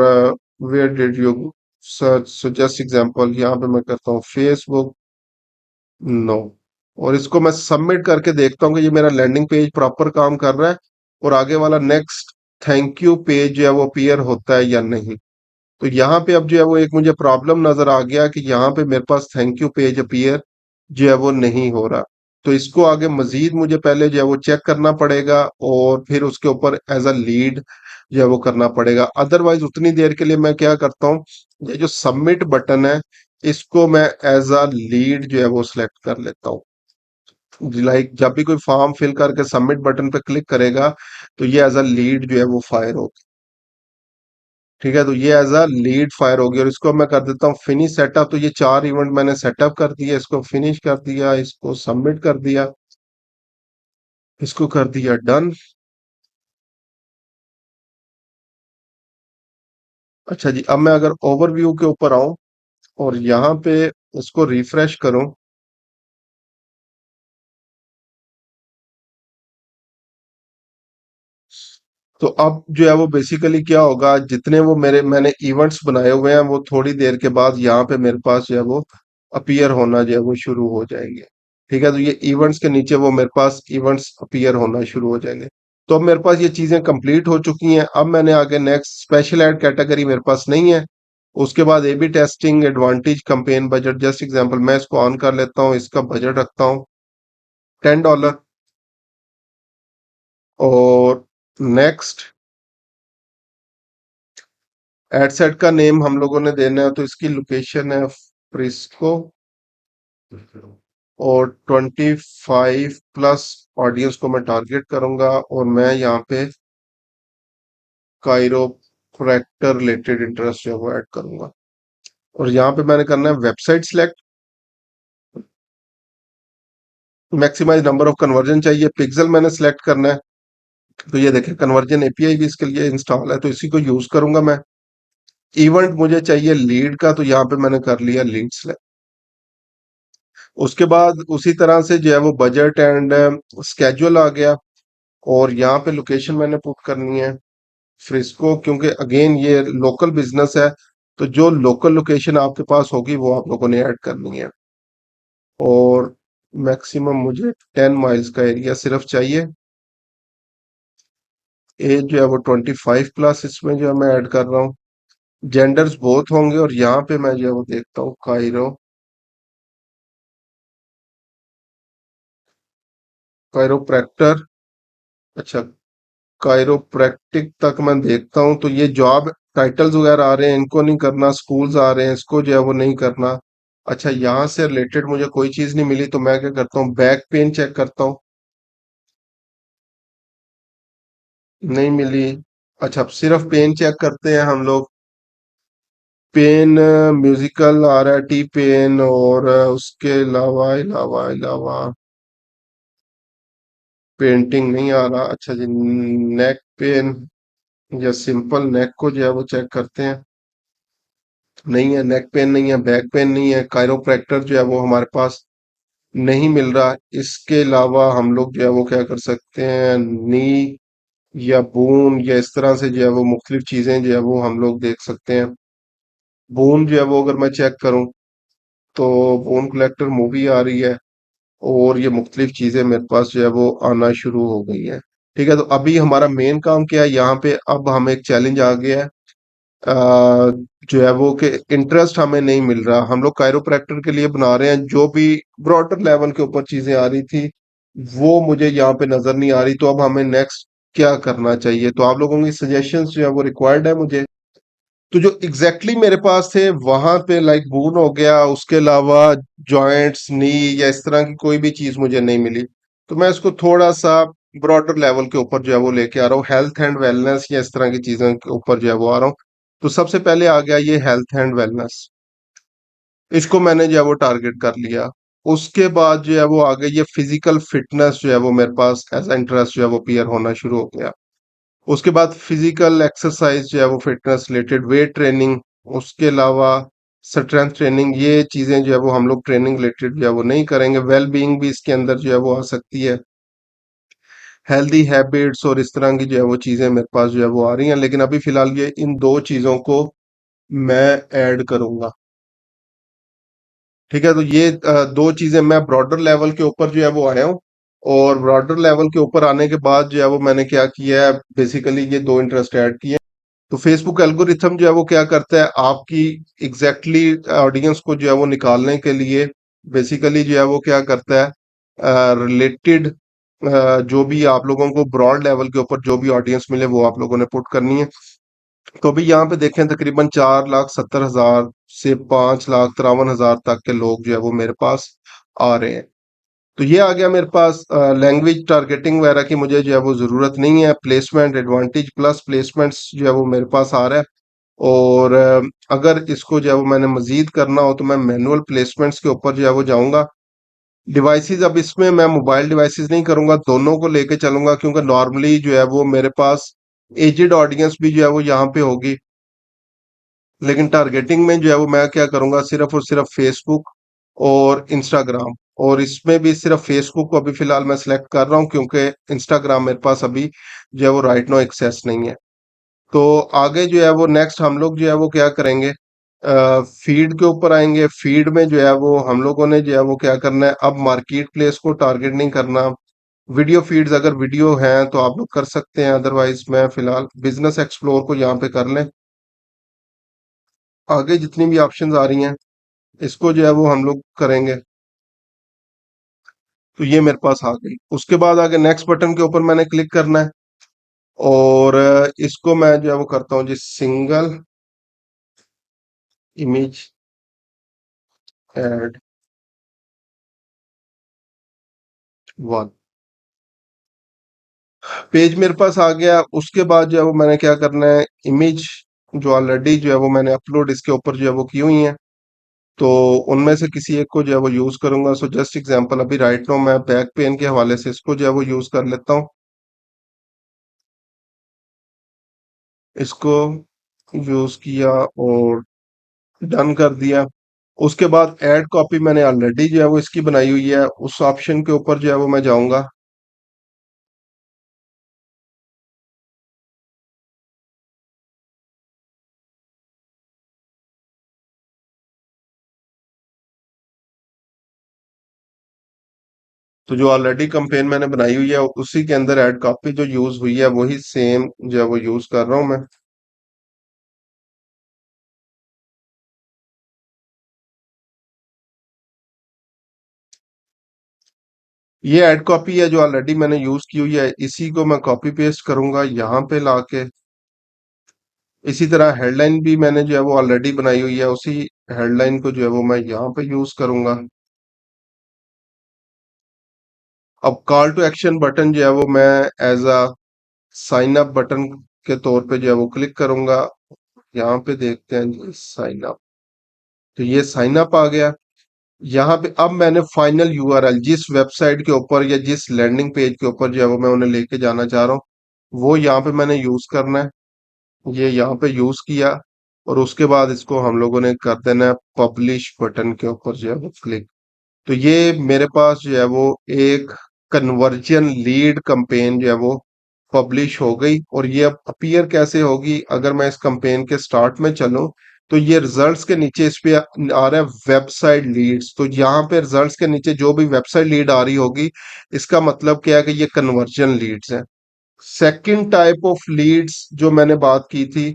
where did you search, so just example यहाँ पे मैं करता हूँ फेसबुक, नो। और इसको मैं सबमिट करके देखता हूँ कि ये मेरा लैंडिंग पेज प्रॉपर काम कर रहा है, और आगे वाला नेक्स्ट थैंक यू पेज जो है वो अपीयर होता है या नहीं। तो यहाँ पे अब जो है वो एक मुझे प्रॉब्लम नजर आ गया कि यहाँ पे मेरे पास थैंक यू पेज अपीयर जो है वो नहीं हो रहा। तो इसको आगे मजीद मुझे पहले जो है वो चेक करना पड़ेगा, और फिर उसके ऊपर एज अ लीड जो है वो करना पड़ेगा। अदरवाइज उतनी देर के लिए मैं क्या करता हूँ, ये जो सबमिट बटन है, इसको मैं एज अ लीड जो है वो सिलेक्ट कर लेता हूँ। लाइक जब भी कोई फॉर्म फिल करके सबमिट बटन पे क्लिक करेगा, तो ये एज अ लीड जो है वो फायर होगी। ठीक है, तो ये एज अ लीड फायर होगी, और इसको मैं कर देता हूँ फिनिश सेटअप। तो ये चार इवेंट मैंने सेटअप कर दिया, इसको फिनिश कर दिया, इसको सबमिट कर दिया, इसको कर दिया डन। अच्छा जी, अब मैं अगर ओवरव्यू के ऊपर आऊं, और यहाँ पे इसको रिफ्रेश करूं, तो अब जो है वो बेसिकली क्या होगा, जितने वो मैंने इवेंट्स बनाए हुए हैं, वो थोड़ी देर के बाद यहाँ पे मेरे पास जो है वो अपीयर होना जो है वो शुरू हो जाएंगे। ठीक है, तो ये इवेंट्स के नीचे वो मेरे पास इवेंट्स अपीयर होना शुरू हो जाएंगे। तो अब मेरे पास ये चीजें कंप्लीट हो चुकी हैं। अब मैंने आगे नेक्स्ट स्पेशल ऐड कैटेगरी मेरे पास नहीं है। उसके बाद A B testing advantage campaign budget, just example, मैं इसको ऑन कर लेता हूँ, इसका बजट रखता हूँ $10। और नेक्स्ट, एडसेट का नेम हम लोगों ने देना है, तो इसकी लोकेशन है फ्रिस्को, और 25+ ऑडियंस को मैं टारगेट करूंगा, और मैं यहाँ पे कायरोप्रैक्टर रिलेटेड इंटरेस्ट जो है वो ऐड करूंगा। और यहाँ पे मैंने करना है website select, maximise number of conversion चाहिए, पिक्सल मैंने सिलेक्ट करना है। तो ये देखिए, कन्वर्जन एपीआई भी इसके लिए इंस्टॉल है, तो इसी को यूज करूंगा मैं। इवेंट मुझे चाहिए लीड का, तो यहाँ पे मैंने कर लिया लीड सिलेक्ट। उसके बाद उसी तरह से जो है वो बजट एंड स्केड्यूल आ गया, और यहाँ पे लोकेशन मैंने पुट करनी है फ्रिस्को, क्योंकि अगेन ये लोकल बिजनेस है, तो जो लोकल लोकेशन आपके पास होगी वो आप लोगों ने ऐड करनी है। और मैक्सिमम मुझे 10 माइल्स का एरिया सिर्फ चाहिए। एज जो है वो 25+, इसमें जो है मैं ऐड कर रहा हूँ। जेंडर्स बोथ होंगे, और यहाँ पे मैं जो है वो देखता हूँ कायरोप्रैक्टर। अच्छा, कायरोप्रैक्टिक तक मैं देखता हूँ, तो ये जॉब टाइटल्स वगैरह आ रहे हैं, इनको नहीं करना, स्कूल्स आ रहे हैं, इसको जो है वो नहीं करना। अच्छा, यहाँ से रिलेटेड मुझे कोई चीज नहीं मिली, तो मैं क्या करता हूँ, बैक पेन चेक करता हूँ, नहीं मिली। अच्छा, अब सिर्फ पेन चेक करते हैं हम लोग। पेन म्यूजिकल आ रहा है, टी पेन, और उसके अलावा अलावा अलावा पेंटिंग नहीं आ रहा। अच्छा जी, नेक पेन या सिंपल नेक को जो है वो चेक करते हैं, नहीं है, नेक पेन नहीं है, बैक पेन नहीं है, कायरोप्रैक्टर जो है वो हमारे पास नहीं मिल रहा। इसके अलावा हम लोग जो है वो क्या कर सकते हैं, नी या बून या इस तरह से जो है वो मुख्तलिफ चीजें जो है वो हम लोग देख सकते हैं। बून जो है वो अगर मैं चेक करूं तो बून कलेक्टर मूवी आ रही है, और ये मुख्तलिफ चीजें मेरे पास जो है वो आना शुरू हो गई है। ठीक है, तो अभी हमारा मेन काम क्या है यहाँ पे, अब हमें एक चैलेंज आ गया है। अ, जो है वो कि इंटरेस्ट हमें नहीं मिल रहा। हम लोग कायरोप्रैक्टर के लिए बना रहे हैं, जो भी ब्रॉडर लेवल के ऊपर चीजें आ रही थी वो मुझे यहाँ पे नजर नहीं आ रही। तो अब हमें नेक्स्ट क्या करना चाहिए, तो आप लोगों की सजेशंस जो है वो रिक्वायर्ड है मुझे। तो जो एग्जैक्टली exactly मेरे पास थे वहां पे लाइक बून हो गया, उसके अलावा जॉइंट्स, नी या इस तरह की कोई भी चीज मुझे नहीं मिली। तो मैं इसको थोड़ा सा ब्रॉडर लेवल के ऊपर जो है वो लेके आ रहा हूँ, हेल्थ एंड वेलनेस या इस तरह की चीजों के ऊपर जो है वो आ रहा हूँ। तो सबसे पहले आ गया ये हेल्थ एंड वेलनेस, इसको मैंने जो है वो टारगेट कर लिया। उसके बाद जो है वो आ गई ये फिजिकल फिटनेस, जो है वो मेरे पास एज इंटरेस्ट जो है वो क्लियर होना शुरू हो गया। उसके बाद फिजिकल एक्सरसाइज जो है वो फिटनेस रिलेटेड वेट ट्रेनिंग, उसके अलावा स्ट्रेंथ ट्रेनिंग, ये चीजें जो है वो हम लोग ट्रेनिंग रिलेटेड जो है वो नहीं करेंगे। वेल बीइंग भी इसके अंदर जो है वो आ सकती है, हेल्दी हैबिट्स और इस तरह की जो है वो चीजें मेरे पास जो है वो आ रही हैं। लेकिन अभी फिलहाल ये इन दो चीजों को मैं ऐड करूंगा। ठीक है, तो ये दो चीजें मैं ब्रॉडर लेवल के ऊपर जो है वो आया हूँ। और ब्रॉडर लेवल के ऊपर आने के बाद जो है वो मैंने क्या किया है, बेसिकली ये दो इंटरेस्ट ऐड किए। तो फेसबुक एल्गोरिथम जो है वो क्या करता है, आपकी एग्जैक्टली ऑडियंस को जो है वो निकालने के लिए बेसिकली जो है वो क्या करता है, रिलेटेड जो भी आप लोगों को ब्रॉड लेवल के ऊपर जो भी ऑडियंस मिले वो आप लोगों ने पुट करनी है। तो अभी यहाँ पे देखें तकरीबन 4,70,000 से 5,53,000 तक के लोग जो है वो मेरे पास आ रहे हैं। तो ये आ गया मेरे पास। लैंग्वेज टारगेटिंग वगैरह की मुझे जो है वो जरूरत नहीं है। प्लेसमेंट एडवांटेज प्लस प्लेसमेंट्स जो है वो मेरे पास आ रहा है। और अगर इसको जो है वो मैंने मजीद करना हो तो मैं मैनुअल प्लेसमेंट्स के ऊपर जो है वो जाऊंगा। डिवाइसेस, अब इसमें मैं मोबाइल डिवाइसेस नहीं करूंगा, दोनों को लेके चलूंगा, क्योंकि नॉर्मली जो है वो मेरे पास एजेड ऑडियंस भी जो है वो यहाँ पे होगी। लेकिन टारगेटिंग में जो है वो मैं क्या करूंगा, सिर्फ और सिर्फ फेसबुक और इंस्टाग्राम। और इसमें भी सिर्फ फेसबुक को अभी फिलहाल मैं सिलेक्ट कर रहा हूँ, क्योंकि इंस्टाग्राम मेरे पास अभी जो है वो राइट नो एक्सेस नहीं है। तो आगे जो है वो नेक्स्ट हम लोग जो है वो क्या करेंगे, फीड के ऊपर आएंगे। फीड में जो है वो हम लोगों ने जो है वो क्या करना है, अब मार्केट प्लेस को टारगेट नहीं करना। वीडियो फीड्स अगर वीडियो हैं तो आप लोग कर सकते हैं, अदरवाइज मैं फिलहाल बिजनेस एक्सप्लोर को यहाँ पे कर लें। आगे जितनी भी ऑप्शंस आ रही हैं इसको जो है वो हम लोग करेंगे। तो ये मेरे पास आ गई। उसके बाद आगे नेक्स्ट बटन के ऊपर मैंने क्लिक करना है, और इसको मैं जो है वो करता हूँ जी, single image ad one. Page मेरे पास आ गया। उसके बाद जो है वो मैंने क्या करना है, इमेज जो ऑलरेडी जो है वो मैंने अपलोड इसके ऊपर जो है वो की हुई है, तो उनमें से किसी एक को जो है वो यूज करूंगा। सो जस्ट एग्जांपल, अभी राइट नो मैं बैक पेन के हवाले से इसको जो है वो यूज कर लेता हूँ। इसको यूज किया और डन कर दिया। उसके बाद ऐड कॉपी मैंने ऑलरेडी जो है वो इसकी बनाई हुई है, उस ऑप्शन के ऊपर जो है वो मैं जाऊंगा। तो जो ऑलरेडी कंपेन मैंने बनाई हुई है उसी के अंदर ऐड कॉपी जो यूज हुई है वही सेम जो है वो यूज कर रहा हूं मैं। ये ऐड कॉपी है जो ऑलरेडी मैंने यूज की हुई है, इसी को मैं कॉपी पेस्ट करूंगा यहाँ पे लाके। इसी तरह हेडलाइन भी मैंने जो है वो ऑलरेडी बनाई हुई है, उसी हेडलाइन को जो है वो मैं यहाँ पे यूज करूंगा। अब कॉल टू एक्शन बटन जो है वो मैं as a sign up button के तौर पे जो है वो क्लिक करूंगा। यहाँ पे देखते हैं साइन अप। तो ये साइन अप आ गया। यहाँ पे अब मैंने फाइनल यूआरएल जिस वेबसाइट के ऊपर या जिस लैंडिंग पेज के ऊपर जो है वो मैं उन्हें लेके जाना चाह रहा हूँ वो यहाँ पे मैंने यूज करना है। ये यहाँ पे यूज किया, और उसके बाद इसको हम लोगों ने कर देना है पब्लिश बटन के ऊपर जो है वो क्लिक। तो ये मेरे पास जो है वो एक कन्वर्जन लीड कंपेन जो है वो पब्लिश हो गई। और ये अब अपीयर कैसे होगी, अगर मैं इस कैंपेन के स्टार्ट में चलूं तो ये रिजल्ट्स के नीचे इस पे आ रहा है वेबसाइट लीड्स। तो यहाँ पे रिजल्ट्स के नीचे जो भी वेबसाइट लीड आ रही होगी, इसका मतलब क्या है कि ये कन्वर्जन लीड्स हैं। सेकंड टाइप ऑफ लीड्स जो मैंने बात की थी,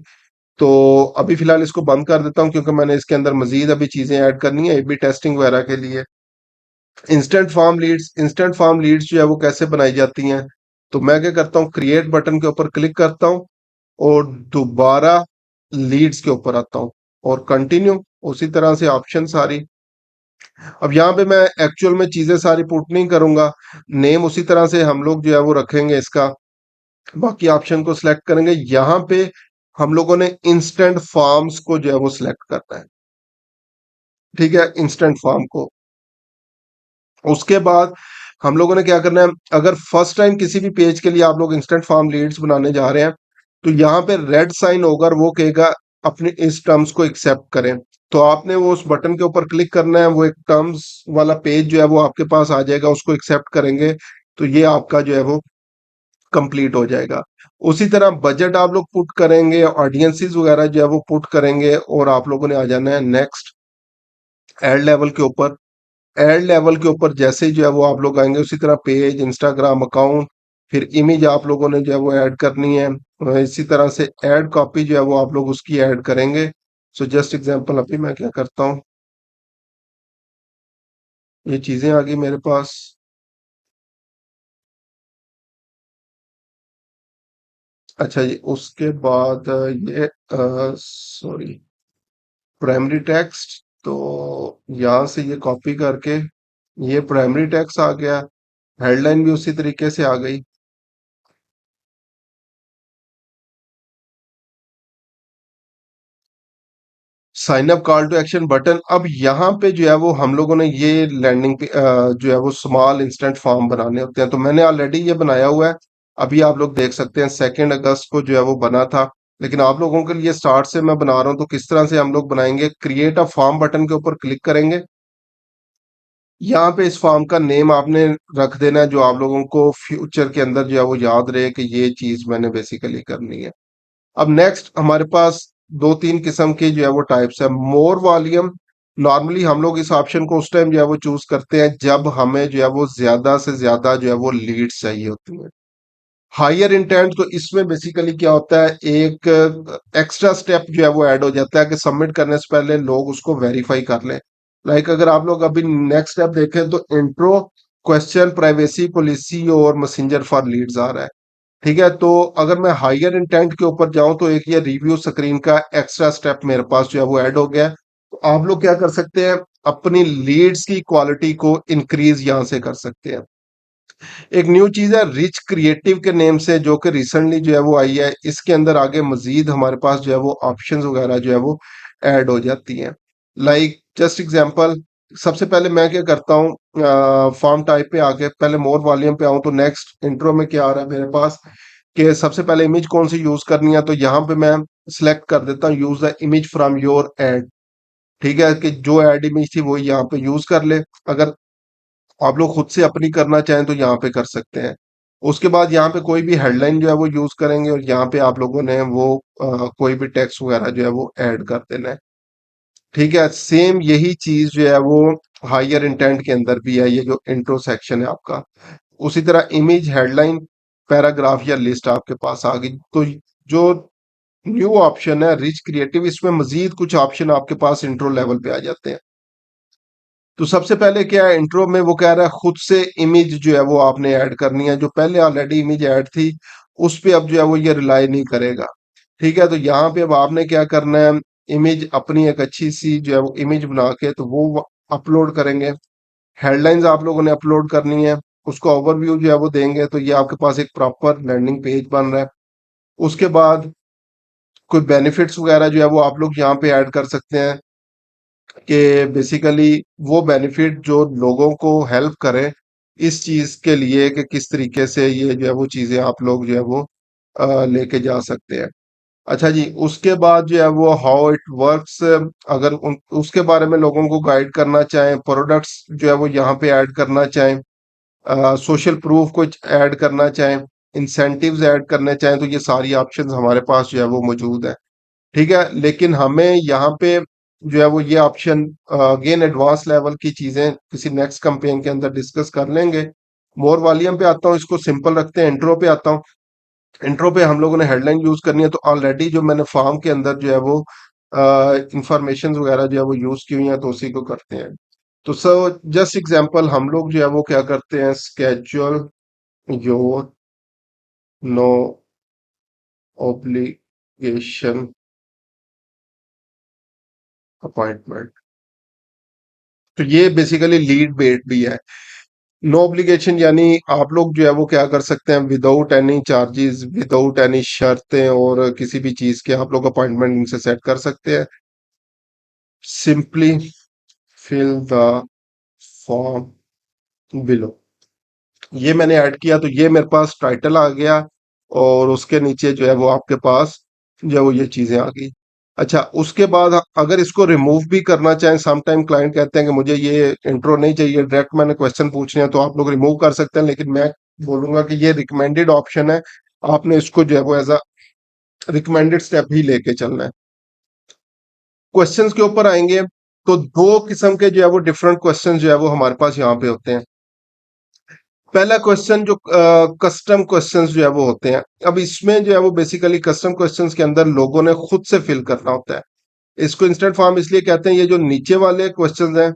तो अभी फिलहाल इसको बंद कर देता हूं क्योंकि मैंने इसके अंदर मजीद अभी चीजें ऐड करनी है ए बी टेस्टिंग वगैरह के लिए। इंस्टेंट फार्म लीड्स जो है वो कैसे बनाई जाती हैं, तो मैं क्या करता हूँ, क्रिएट बटन के ऊपर क्लिक करता हूँ और दोबारा लीड्स के ऊपर आता हूँ और कंटिन्यू उसी तरह से ऑप्शन सारी। अब यहाँ पे मैं एक्चुअल में चीजें सारी पुट नहीं करूंगा, नेम उसी तरह से हम लोग जो है वो रखेंगे इसका, बाकी ऑप्शन को सिलेक्ट करेंगे। यहाँ पे हम लोगों ने इंस्टेंट फॉर्म्स को जो है वो सिलेक्ट करना है। ठीक है, इंस्टेंट फॉर्म को। उसके बाद हम लोगों ने क्या करना है, अगर फर्स्ट टाइम किसी भी पेज के लिए आप लोग इंस्टेंट फॉर्म लीड्स बनाने जा रहे हैं, तो यहाँ पे रेड साइन होगा और वो कहेगा अपने इस टर्म्स को एक्सेप्ट करें। तो आपने वो उस बटन के ऊपर क्लिक करना है, वो एक टर्म्स वाला पेज जो है वो आपके पास आ जाएगा, उसको एक्सेप्ट करेंगे तो ये आपका जो है वो कंप्लीट हो जाएगा। उसी तरह बजट आप लोग पुट करेंगे, ऑडियंसेस वगैरह जो है वो पुट करेंगे और आप लोगों ने आ जाना है नेक्स्ट एड लेवल के ऊपर। एड लेवल के ऊपर जैसे ही जो है वो आप लोग आएंगे, उसी तरह पेज, इंस्टाग्राम अकाउंट, फिर इमेज आप लोगों ने जो है वो ऐड करनी है। इसी तरह से ऐड कॉपी जो है वो आप लोग उसकी ऐड करेंगे। सो जस्ट एग्जांपल अभी मैं क्या करता हूँ, ये चीजें आ गई मेरे पास। अच्छा जी, उसके बाद ये सॉरी, प्राइमरी टेक्स्ट, तो यहाँ से ये कॉपी करके ये प्राइमरी टेक्स्ट आ गया। हेडलाइन भी उसी तरीके से आ गई। Sign up call to action button, अब यहाँ पे जो है वो हम लोगों ने ये लैंडिंग पे जो है वो स्मॉल इंस्टेंट फॉर्म बनाने होते हैं, तो मैंने ऑलरेडी ये बनाया हुआ है। अभी आप लोग देख सकते हैं 2 अगस्त को जो है वो बना था। लेकिन आप लोगों के लिए स्टार्ट से मैं बना रहा हूँ, तो किस तरह से हम लोग बनाएंगे, क्रिएट अ फॉर्म बटन के ऊपर क्लिक करेंगे। यहाँ पे इस फॉर्म का नेम आपने रख देना है जो आप लोगों को फ्यूचर के अंदर जो है वो याद रहे कि ये चीज मैंने बेसिकली करनी है। अब नेक्स्ट हमारे पास 2-3 किस्म के जो है वो टाइप्स है। मोर वॉल्यूम, नॉर्मली हम लोग इस ऑप्शन को उस टाइम जो है वो चूज करते हैं जब हमें जो है वो ज्यादा से ज्यादा जो है वो लीड्स चाहिए होती हैं। हायर इंटेंट, तो इसमें बेसिकली क्या होता है, एक एक्स्ट्रा स्टेप जो है वो ऐड हो जाता है कि सबमिट करने से पहले लोग उसको वेरीफाई कर लें। लाइक अगर आप लोग अभी नेक्स्ट स्टेप देखें तो इंट्रो, क्वेश्चन, प्राइवेसी पॉलिसी और मैसेंजर फॉर लीड्स आ रहा है। ठीक है, तो अगर मैं हायर इंटेंट के ऊपर जाऊं तो एक ये रिव्यू स्क्रीन का एक्स्ट्रा स्टेप मेरे पास जो है वो ऐड हो गया है। तो आप लोग क्या कर सकते हैं, अपनी लीड्स की क्वालिटी को इंक्रीज यहां से कर सकते हैं। एक न्यू चीज है रिच क्रिएटिव के नेम से, जो कि रिसेंटली जो है वो आई है। इसके अंदर आगे मजीद हमारे पास जो है वो ऑप्शंस वगैरह जो है वो ऐड हो जाती हैं। लाइक जस्ट एग्जांपल, सबसे पहले मैं क्या करता हूँ, फॉर्म टाइप पे आके पहले मोर वॉल्यूम पे आऊँ तो नेक्स्ट इंट्रो में क्या आ रहा है मेरे पास कि सबसे पहले इमेज कौन सी यूज करनी है, तो यहाँ पे मैं सिलेक्ट कर देता हूँ use the image from your add. ठीक है, कि जो एड इमेज थी वो यहाँ पे यूज कर ले। अगर आप लोग खुद से अपनी करना चाहें तो यहाँ पे कर सकते हैं। उसके बाद यहाँ पे कोई भी हेडलाइन जो है वो यूज करेंगे और यहाँ पे आप लोगों ने वो कोई भी टेक्स्ट वगैरह जो है वो ऐड कर देना है। ठीक है, सेम यही चीज जो है वो हायर इंटेंट के अंदर भी है, ये जो इंट्रो सेक्शन है आपका। उसी तरह इमेज, हेडलाइन, पैराग्राफ या लिस्ट आपके पास आ गई। तो जो न्यू ऑप्शन है रिच क्रिएटिव, इसमें मजीद कुछ ऑप्शन आपके पास इंट्रो लेवल पे आ जाते हैं। तो सबसे पहले क्या है, इंट्रो में वो कह रहा है खुद से इमेज जो है वो आपने ऐड करनी है। जो पहले ऑलरेडी इमेज ऐड थी उस पे अब जो है वो ये रिलाई नहीं करेगा। ठीक है, तो यहाँ पे अब आपने क्या करना है, इमेज अपनी एक अच्छी सी जो है वो इमेज बना के तो वो अपलोड करेंगे। हेडलाइंस आप लोगों ने अपलोड करनी है, उसको ओवरव्यू जो है वो देंगे तो ये आपके पास एक प्रॉपर लैंडिंग पेज बन रहा है। उसके बाद कोई बेनिफिट्स वगैरह जो है वो आप लोग यहाँ पे ऐड कर सकते हैं कि बेसिकली वो बेनिफिट जो लोगों को हेल्प करे इस चीज के लिए कि किस तरीके से ये जो है वो चीजें आप लोग जो है वो लेके जा सकते हैं। अच्छा जी, उसके बाद जो है वो हाउ इट वर्क्स, अगर उसके बारे में लोगों को गाइड करना चाहें, प्रोडक्ट्स जो है वो यहाँ पे ऐड करना चाहें, सोशल प्रूफ कुछ ऐड करना चाहें, इंसेंटिव्स ऐड करने चाहें तो ये सारी ऑप्शंस हमारे पास जो है वो मौजूद है। ठीक है, लेकिन हमें यहाँ पे जो है वो ये ऑप्शन अगेन एडवांस लेवल की चीजें किसी नेक्स्ट कैंपेन के अंदर डिस्कस कर लेंगे। मोर वॉल्यूम पे आता हूँ, इसको सिंपल रखते हैं। इंट्रो पे आता हूँ। इंट्रो पे हम लोगों ने हेडलाइन यूज करनी है, तो ऑलरेडी जो मैंने फॉर्म के अंदर जो है वो इंफॉर्मेशन वगैरह जो है वो यूज की हुई है, तो उसी को करते हैं। तो सर जस्ट एग्जांपल हम लोग जो है वो क्या करते हैं, schedule your no obligation appointment. तो ये बेसिकली लीड बेट भी है। नो ऑब्लिगेशन यानी आप लोग जो है वो क्या कर सकते हैं, without any charges, without any शर्तें और किसी भी चीज के आप लोग अपॉइंटमेंट इनसे सेट कर सकते हैं। Simply fill the form below. ये मैंने ऐड किया तो ये मेरे पास टाइटल आ गया, और उसके नीचे जो है वो आपके पास जो है वो ये चीजें आ गई। अच्छा, उसके बाद अगर इसको रिमूव भी करना चाहें, सम टाइम क्लाइंट कहते हैं कि मुझे ये इंट्रो नहीं चाहिए, डायरेक्ट मैंने क्वेश्चन पूछने हैं, तो आप लोग रिमूव कर सकते हैं, लेकिन मैं बोलूंगा कि ये रिकमेंडेड ऑप्शन है। आपने इसको जो है वो एज अ रिकमेंडेड स्टेप ही लेके चलना है। क्वेश्चंस के ऊपर आएंगे तो दो किस्म के जो है वो डिफरेंट क्वेश्चंस जो है वो हमारे पास यहाँ पे होते हैं। पहला क्वेश्चन जो कस्टम क्वेश्चंस जो है वो होते हैं। अब इसमें जो है वो बेसिकली कस्टम क्वेश्चंस के अंदर लोगों ने खुद से फिल करना होता है। इसको इंस्टेंट फॉर्म इसलिए कहते हैं, ये जो नीचे वाले क्वेश्चंस हैं,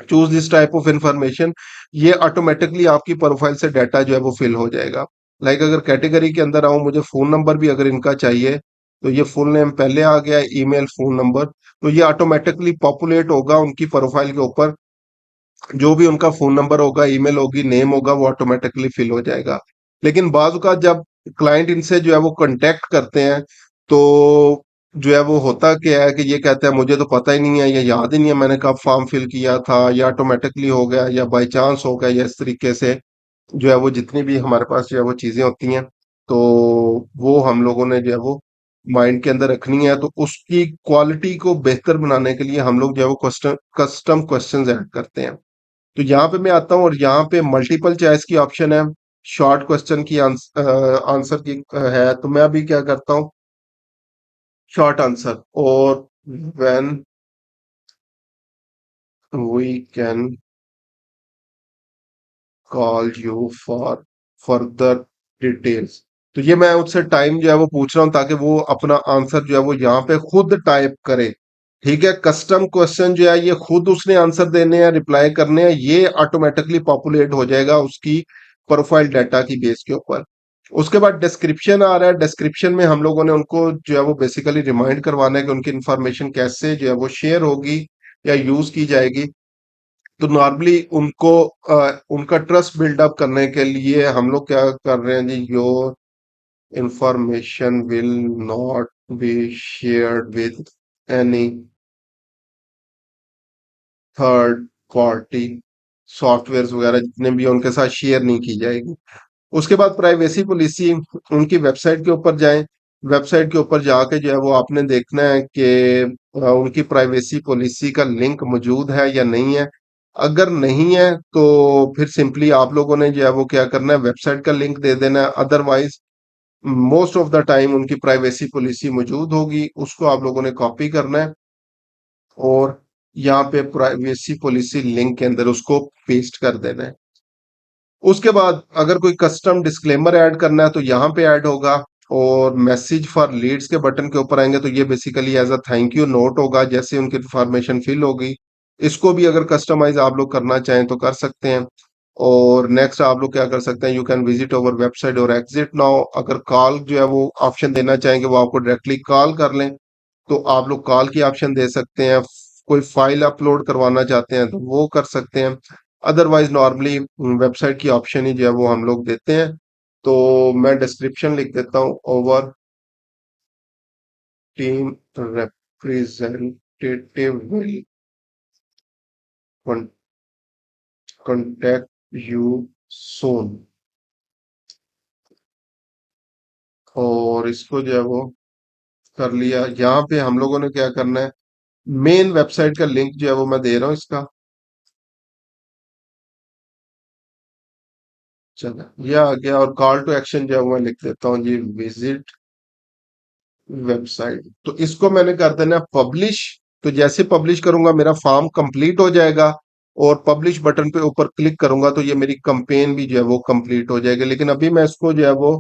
choose this type of information, ये ऑटोमेटिकली आपकी प्रोफाइल से डाटा जो है वो फिल हो जाएगा। लाइक अगर कैटेगरी के अंदर आऊं, मुझे फोन नंबर भी अगर इनका चाहिए, तो ये फुल नेम पहले आ गया, ईमेल, फोन नंबर, तो ये ऑटोमेटिकली पॉपुलेट होगा उनकी प्रोफाइल के ऊपर। जो भी उनका फोन नंबर होगा, ईमेल होगी, नेम होगा, वो ऑटोमेटिकली फिल हो जाएगा। लेकिन बाजू का जब क्लाइंट इनसे जो है वो कांटेक्ट करते हैं, तो जो है वो होता क्या है कि ये कहते हैं मुझे तो पता ही नहीं है, या याद ही नहीं है मैंने कब फॉर्म फिल किया था, या ऑटोमेटिकली हो गया, या बाई चांस हो गया, या इस तरीके से जो है वो जितनी भी हमारे पास जो है वो चीजें होती हैं, तो वो हम लोगों ने जो है वो माइंड के अंदर रखनी है। तो उसकी क्वालिटी को बेहतर बनाने के लिए हम लोग जो है वो कस्टम क्वेश्चंस ऐड करते हैं। तो यहाँ पे मैं आता हूँ, और यहाँ पे मल्टीपल चॉइस की ऑप्शन है, शॉर्ट क्वेश्चन की आंसर की है, तो मैं अभी क्या करता हूँ, शॉर्ट आंसर, और when we can call you for further details. तो ये मैं उससे टाइम जो है वो पूछ रहा हूँ, ताकि वो अपना आंसर जो है वो यहाँ पे खुद टाइप करे। ठीक है, कस्टम क्वेश्चन जो है ये खुद उसने आंसर देने हैं, रिप्लाई करने हैं, ये ऑटोमेटिकली पॉपुलेट हो जाएगा उसकी प्रोफाइल डाटा की बेस के ऊपर। उसके बाद डिस्क्रिप्शन आ रहा है। डिस्क्रिप्शन में हम लोगों ने उनको जो है वो बेसिकली रिमाइंड करवाना है कि उनकी इंफॉर्मेशन कैसे जो है वो शेयर होगी या यूज की जाएगी। तो नॉर्मली उनको उनका ट्रस्ट बिल्डअप करने के लिए हम लोग क्या कर रहे हैं जी, your information will not be shared with any third party, software वगैरह जितने भी हैं, उनके साथ शेयर नहीं की जाएगी। उसके बाद प्राइवेसी पॉलिसी, उनकी वेबसाइट के ऊपर जाएं। वेबसाइट के ऊपर जाके जो है वो आपने देखना है कि उनकी प्राइवेसी पॉलिसी का लिंक मौजूद है या नहीं है। अगर नहीं है तो फिर सिंपली आप लोगों ने जो है वो क्या करना है, वेबसाइट का लिंक दे देना है। Otherwise most of the time उनकी प्राइवेसी पॉलिसी मौजूद होगी, उसको आप लोगों ने कॉपी करना है, और यहाँ पे प्राइवेसी पॉलिसी लिंक के अंदर उसको पेस्ट कर देना है। उसके बाद अगर कोई कस्टम डिस्क्लेमर ऐड करना है तो यहाँ पे ऐड होगा, और मैसेज फॉर लीड्स के बटन के ऊपर आएंगे तो ये basically as a thank you note होगा, जैसे उनकी इंफॉर्मेशन फिल होगी। इसको भी अगर कस्टमाइज आप लोग करना चाहें तो कर सकते हैं। और नेक्स्ट आप लोग क्या कर सकते हैं, you can visit our website और एग्जिट नाउ। अगर कॉल जो है वो ऑप्शन देना चाहेंगे, वो आपको डायरेक्टली कॉल कर लें, तो आप लोग कॉल की ऑप्शन दे सकते हैं। कोई फाइल अपलोड करवाना चाहते हैं तो वो कर सकते हैं। अदरवाइज नॉर्मली वेबसाइट की ऑप्शन ही जो है वो हम लोग देते हैं। तो मैं डिस्क्रिप्शन लिख देता हूँ, over team representative will contact you soon. और इसको जो है वो कर लिया। यहाँ पे हम लोगों ने क्या करना है, मेन वेबसाइट का लिंक जो है वो मैं दे रहा हूँ इसका। चलो ये आ गया, और कॉल टू एक्शन जो है वो मैं लिख देता हूँ, ये विजिट वेबसाइट। तो इसको मैंने कर देना पब्लिश। तो जैसे पब्लिश करूंगा मेरा फॉर्म कंप्लीट हो जाएगा, और पब्लिश बटन पे ऊपर क्लिक करूंगा तो ये मेरी कंपेन भी जो है वो कंप्लीट हो जाएगी। लेकिन अभी मैं इसको जो है वो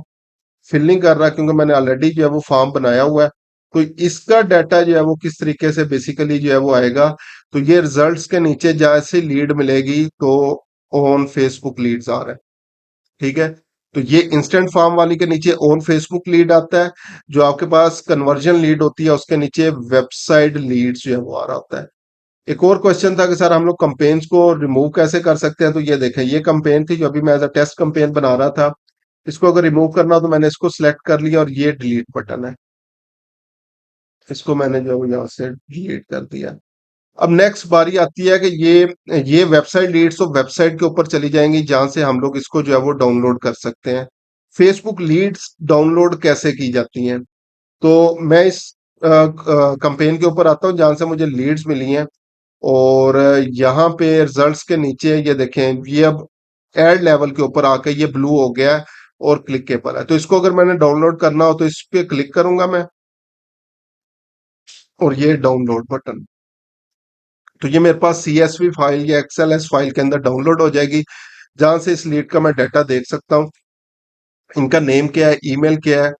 फिल नहीं कर रहा, क्योंकि मैंने ऑलरेडी जो है वो फॉर्म बनाया हुआ है। तो इसका डाटा जो है वो किस तरीके से बेसिकली जो है वो आएगा, तो ये रिजल्ट्स के नीचे जैसे लीड मिलेगी तो ऑन फेसबुक लीड्स आ रहा है। ठीक है, तो ये इंस्टेंट फॉर्म वाली के नीचे ऑन फेसबुक लीड आता है। जो आपके पास कन्वर्जन लीड होती है उसके नीचे वेबसाइट लीड्स जो है वो आ रहा होता है। एक और क्वेश्चन था कि सर हम लोग कंपेन्स को रिमूव कैसे कर सकते हैं। तो ये देखें, ये कंपेन थी जो अभी मैं एज अ टेस्ट कंपेन बना रहा था। इसको अगर रिमूव करना हो तो मैंने इसको सिलेक्ट कर लिया, और ये डिलीट बटन है, इसको मैंने जो है यहाँ से डिलीट कर दिया। अब नेक्स्ट बारी आती है कि ये वेबसाइट लीड्स तो वेबसाइट के ऊपर चली जाएंगी जहां से हम लोग इसको जो है वो डाउनलोड कर सकते हैं। फेसबुक लीड्स डाउनलोड कैसे की जाती हैं, तो मैं इस कंपेन के ऊपर आता हूँ जहां से मुझे लीड्स मिली हैं। और यहाँ पे रिजल्ट्स के नीचे ये देखें, ये अब एड लेवल के ऊपर आके ये ब्लू हो गया है और क्लिकेबल है। तो इसको अगर मैंने डाउनलोड करना हो तो इस पे क्लिक करूंगा मैं, और ये डाउनलोड बटन। तो ये मेरे पास CSV फाइल या XLS फाइल के अंदर डाउनलोड हो जाएगी, जहां से इस लीड का मैं डाटा देख सकता हूँ। इनका नेम क्या है, ईमेल क्या है,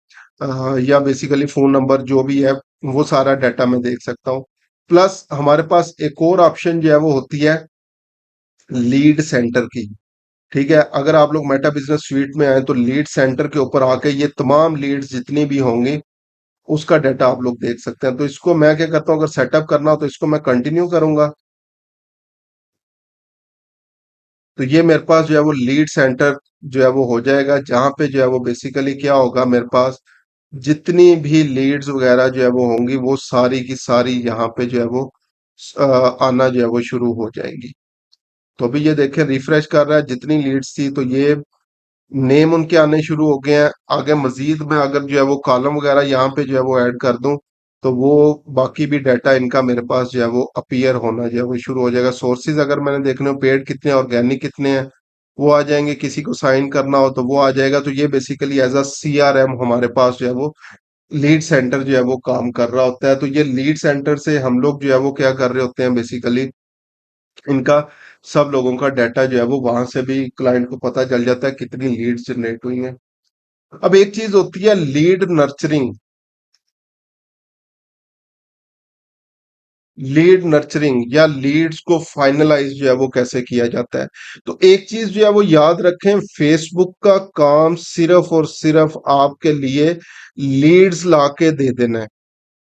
या बेसिकली फोन नंबर जो भी है, वो सारा डाटा मैं देख सकता हूँ। प्लस हमारे पास एक और ऑप्शन जो है वो होती है लीड सेंटर की। ठीक है, अगर आप लोग मेटा बिजनेस स्वीट में आए तो लीड सेंटर के ऊपर आके ये तमाम लीड्स जितनी भी होंगी उसका डाटा आप लोग देख सकते हैं। तो इसको मैं क्या करता हूँ, अगर सेटअप करना हो तो इसको मैं कंटिन्यू करूंगा। तो ये मेरे पास जो है वो लीड सेंटर जो है वो हो जाएगा, जहां पे जो है वो बेसिकली क्या होगा, मेरे पास जितनी भी लीड्स वगैरह जो है वो होंगी वो सारी की सारी यहाँ पे जो है वो आना जो है वो शुरू हो जाएंगी। तो अभी ये देखें रिफ्रेश कर रहा है, जितनी लीड्स थी तो ये नेम उनके आने शुरू हो गए हैं। आगे मजीद मैं अगर जो है वो कॉलम वगैरह यहाँ पे जो है वो ऐड कर दूं तो वो बाकी भी डाटा इनका मेरे पास जो है वो अपीयर होना जो है वो शुरू हो जाएगा। सोर्सेज अगर मैंने देखने हो पेड कितने हैं ऑर्गेनिक कितने हैं वो आ जाएंगे, किसी को साइन करना हो तो वो आ जाएगा। तो ये बेसिकली एज अ CRM हमारे पास जो है वो लीड सेंटर जो है वो काम कर रहा होता है। तो ये लीड सेंटर से हम लोग जो है वो क्या कर रहे होते हैं, बेसिकली इनका सब लोगों का डाटा जो है वो वहां से भी क्लाइंट को पता चल जाता है कितनी लीड्स जनरेट हुई हैं। अब एक चीज होती है लीड नर्चरिंग। लीड नर्चरिंग या लीड्स को फाइनलाइज जो है वो कैसे किया जाता है। तो एक चीज जो है वो याद रखें, फेसबुक का काम सिर्फ और सिर्फ आपके लिए लीड्स लाके दे देना है।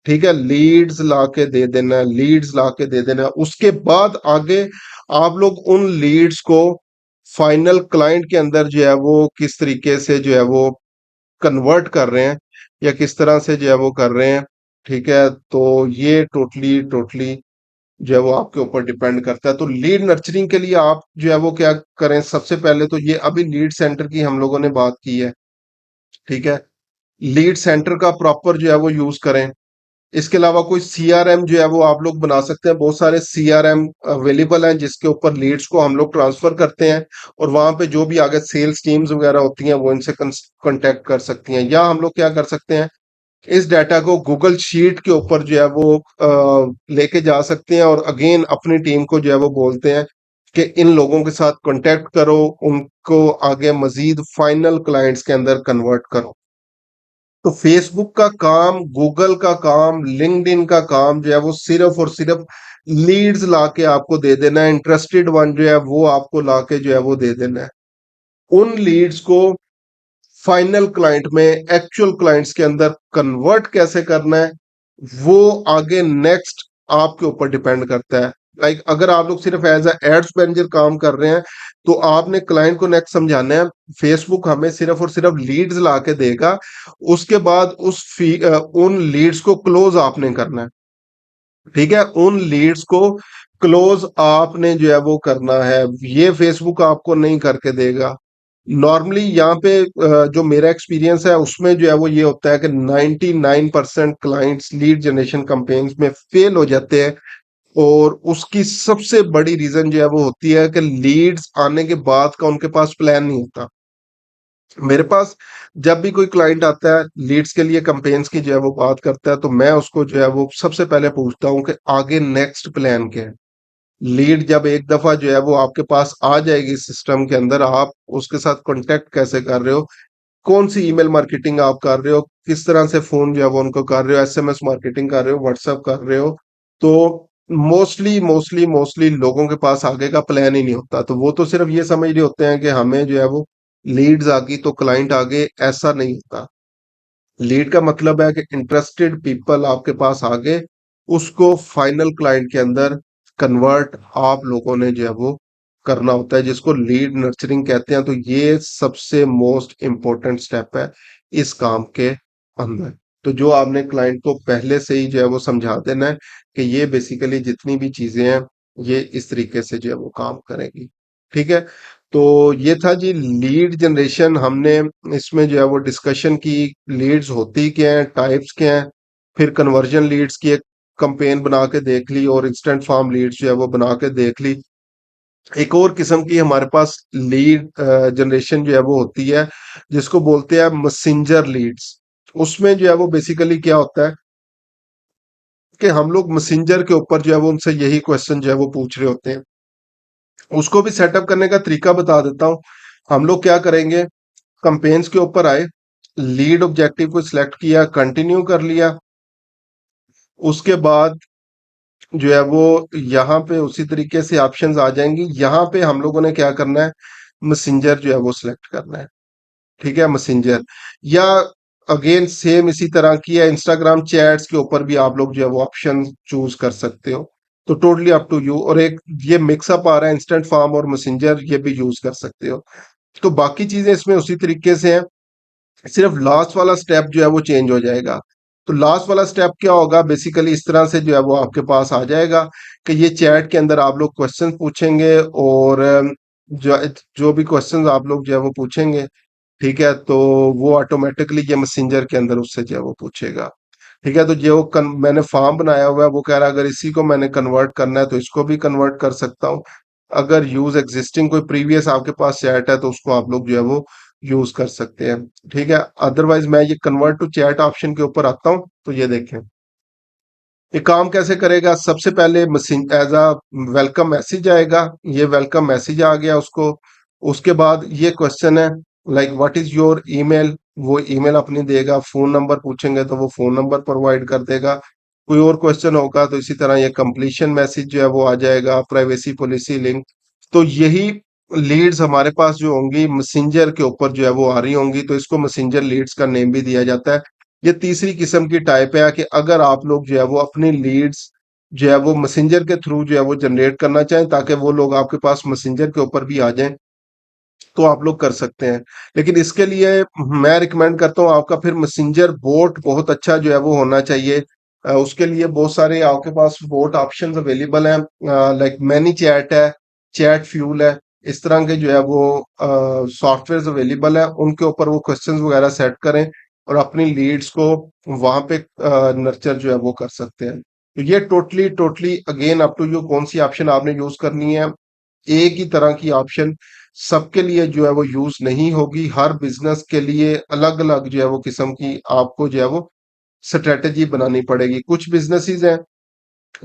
ठीक है, लीड्स लाके दे देना है, लीड्स लाके दे देना है। उसके बाद आगे आप लोग उन लीड्स को फाइनल क्लाइंट के अंदर जो है वो किस तरीके से जो है वो कन्वर्ट कर रहे हैं, या किस तरह से जो है वो कर रहे हैं। ठीक है, तो ये टोटली टोटली जो है वो आपके ऊपर डिपेंड करता है। तो लीड नर्चरिंग के लिए आप जो है वो क्या करें, सबसे पहले तो ये अभी लीड सेंटर की हम लोगों ने बात की है। ठीक है, लीड सेंटर का प्रॉपर जो है वो यूज करें। इसके अलावा कोई CRM जो है वो आप लोग बना सकते हैं। बहुत सारे CRM अवेलेबल हैं जिसके ऊपर लीड्स को हम लोग ट्रांसफर करते हैं, और वहां पे जो भी आगे सेल्स टीम्स वगैरह होती हैं वो इनसे कांटेक्ट कर सकती हैं। या हम लोग क्या कर सकते हैं, इस डाटा को गूगल शीट के ऊपर जो है वो लेके जा सकते हैं, और अगेन अपनी टीम को जो है वो बोलते हैं कि इन लोगों के साथ कांटेक्ट करो, उनको आगे मजीद फाइनल क्लाइंट्स के अंदर कन्वर्ट करो। तो फेसबुक का काम, गूगल का काम, लिंक्डइन का काम जो है वो सिर्फ और सिर्फ लीड्स लाके आपको दे देना है। इंटरेस्टेड वन जो है वो आपको लाके जो है वो दे देना है। उन लीड्स को फाइनल क्लाइंट में, एक्चुअल क्लाइंट्स के अंदर कन्वर्ट कैसे करना है, वो आगे नेक्स्ट आपके ऊपर डिपेंड करता है। लाइक अगर आप लोग सिर्फ एज एड्स मैनेजर काम कर रहे हैं तो आपने क्लाइंट को नेक्स्ट समझाना है फेसबुक हमें सिर्फ और सिर्फ लीड्स ला के देगा, उसके बाद उन लीड्स को क्लोज आपने करना है। ठीक है, उन लीड्स को क्लोज आपने जो है वो करना है, ये फेसबुक आपको नहीं करके देगा। नॉर्मली यहाँ पे जो मेरा एक्सपीरियंस है उसमें जो है वो ये होता है कि 99% क्लाइंट्स लीड जनरेशन कैंपेन्स में फेल हो जाते हैं। और उसकी सबसे बड़ी रीजन जो है वो होती है कि लीड्स आने के बाद का उनके पास प्लान नहीं होता। मेरे पास जब भी कोई क्लाइंट आता है लीड्स के लिए कैंपेन्स की जो है वो बात करता है, तो मैं उसको जो है वो सबसे पहले पूछता हूँ कि आगे नेक्स्ट प्लान क्या है। लीड जब एक दफा जो है वो आपके पास आ जाएगी सिस्टम के अंदर, आप उसके साथ कांटेक्ट कैसे कर रहे हो, कौन सी ईमेल मार्केटिंग आप कर रहे हो, किस तरह से फोन जो है वो उनको कर रहे हो, एसएमएस मार्केटिंग कर रहे हो, व्हाट्सएप कर रहे हो, तो मोस्टली लोगों के पास आगे का प्लान ही नहीं होता। तो वो तो सिर्फ ये समझ रहे होते हैं कि हमें जो है वो लीड्स आ गई तो क्लाइंट आगे, ऐसा नहीं होता। लीड का मतलब है कि इंटरेस्टेड पीपल आपके पास आ गए, उसको फाइनल क्लाइंट के अंदर कन्वर्ट आप लोगों ने जो है वो करना होता है, जिसको लीड नर्चरिंग कहते हैं। तो ये सबसे मोस्ट इम्पोर्टेंट स्टेप है इस काम के अंदर। तो जो आपने क्लाइंट को पहले से ही जो है वो समझा देना है कि ये बेसिकली जितनी भी चीजें हैं ये इस तरीके से जो है वो काम करेगी। ठीक है। तो ये था जी लीड जनरेशन, हमने इसमें जो है वो डिस्कशन की, लीड्स होती क्या हैं, टाइप्स क्या हैं, फिर कन्वर्जन लीड्स की एक कंपेन बना के देख ली, और इंस्टेंट फार्म लीड्स जो है वो बना के देख ली। एक और किस्म की हमारे पास लीड जनरेशन जो है वो होती है, जिसको बोलते हैं मैसेंजर लीड्स। उसमें जो है वो बेसिकली क्या होता है कि हम लोग मैसेंजर के ऊपर जो है वो उनसे यही क्वेश्चन जो है वो पूछ रहे होते हैं। उसको भी सेटअप करने का तरीका बता देता हूँ। हम लोग क्या करेंगे, कंपेन्स के ऊपर आए, लीड ऑब्जेक्टिव को सिलेक्ट किया, कंटिन्यू कर लिया। उसके बाद जो है वो यहाँ पे उसी तरीके से ऑप्शंस आ जाएंगी। यहाँ पे हम लोगों ने क्या करना है, मैसेंजर जो है वो सिलेक्ट करना है। ठीक है, मैसेंजर, या अगेन सेम इसी तरह की है, इंस्टाग्राम चैट्स के ऊपर भी आप लोग जो है वो ऑप्शन चूज कर सकते हो। तो टोटली अप टू यू। और एक ये मिक्सअप आ रहा है इंस्टेंट फार्म और मैसेंजर, ये भी यूज कर सकते हो। तो बाकी चीजें इसमें उसी तरीके से हैं, सिर्फ लास्ट वाला स्टेप जो है वो चेंज हो जाएगा। तो लास्ट वाला स्टेप क्या होगा, बेसिकली इस तरह से जो है वो आपके पास आ जाएगा कि ये चैट के अंदर आप लोग क्वेश्चन पूछेंगे, और जो जो भी क्वेश्चन आप लोग जो है वो पूछेंगे, ठीक है, तो वो ऑटोमेटिकली ये मैसेंजर के अंदर उससे जो है वो पूछेगा। ठीक है, तो जो मैंने फॉर्म बनाया हुआ है वो कह रहा है अगर इसी को मैंने कन्वर्ट करना है तो इसको भी कन्वर्ट कर सकता हूँ। अगर यूज एग्जिस्टिंग कोई प्रीवियस आपके पास चैट है तो उसको आप लोग जो है वो यूज कर सकते हैं। ठीक है, अदरवाइज मैं ये कन्वर्ट टू चैट ऑप्शन के ऊपर आता हूँ, तो ये देखें ये काम कैसे करेगा। सबसे पहले message as a welcome message आएगा, ये वेलकम मैसेज आ गया उसको। उसके बाद ये क्वेश्चन है like what is your email, वो ईमेल अपनी देगा, फोन नंबर पूछेंगे तो वो फोन नंबर प्रोवाइड कर देगा। कोई और क्वेश्चन होगा तो इसी तरह ये कंप्लीशन मैसेज जो है वो आ जाएगा, प्राइवेसी पॉलिसी लिंक। तो यही लीड्स हमारे पास जो होंगी मैसेंजर के ऊपर जो है वो आ रही होंगी, तो इसको मैसेंजर लीड्स का नेम भी दिया जाता है। ये तीसरी किस्म की टाइप है कि अगर आप लोग जो है वो अपनी लीड्स जो है वो मैसेंजर के थ्रू जो है वो जनरेट करना चाहें ताकि वो लोग आपके पास मैसेंजर के ऊपर भी आ जाएं, तो आप लोग कर सकते हैं। लेकिन इसके लिए मैं रिकमेंड करता हूँ आपका फिर मैसेंजर बोट बहुत अच्छा जो है वो होना चाहिए। उसके लिए बहुत सारे आपके पास बोट ऑप्शंस अवेलेबल हैं, लाइक मैनी चैट है, चैट फ्यूल है, इस तरह के जो है वो सॉफ्टवेयर अवेलेबल है। उनके ऊपर वो क्वेश्चंस वगैरह सेट करें और अपनी लीड्स को वहां पे नर्चर जो है वो कर सकते हैं। तो ये totally totally again up to you कौन सी ऑप्शन आपने यूज करनी है। एक ही तरह की ऑप्शन सबके लिए जो है वो यूज नहीं होगी, हर बिजनेस के लिए अलग अलग जो है वो किस्म की आपको जो है वो स्ट्रेटेजी बनानी पड़ेगी। कुछ बिजनेसेस हैं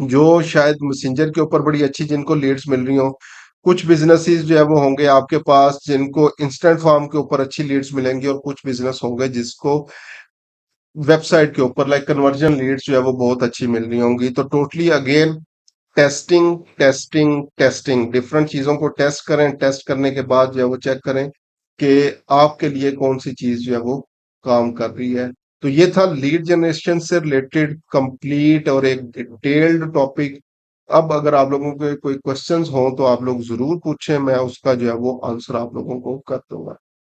जो शायद मैसेंजर के ऊपर बड़ी अच्छी, जिनको लीड्स मिल रही हो। कुछ बिजनेसेस जो है वो होंगे आपके पास जिनको इंस्टेंट फॉर्म के ऊपर अच्छी लीड्स मिलेंगी, और कुछ बिजनेस होंगे जिसको वेबसाइट के ऊपर लाइक कन्वर्जन लीड्स जो है वो बहुत अच्छी मिल रही होंगी। तो totally again testing testing testing, different चीजों को टेस्ट करें, टेस्ट करने के बाद जो है वो चेक करें कि आपके लिए कौन सी चीज जो है वो काम कर रही है। तो ये था लीड जनरेशन से रिलेटेड कंप्लीट और एक डिटेल्ड टॉपिक। अब अगर आप लोगों के कोई क्वेश्चंस हो तो आप लोग जरूर पूछें, मैं उसका जो है वो आंसर आप लोगों को कर दूंगा।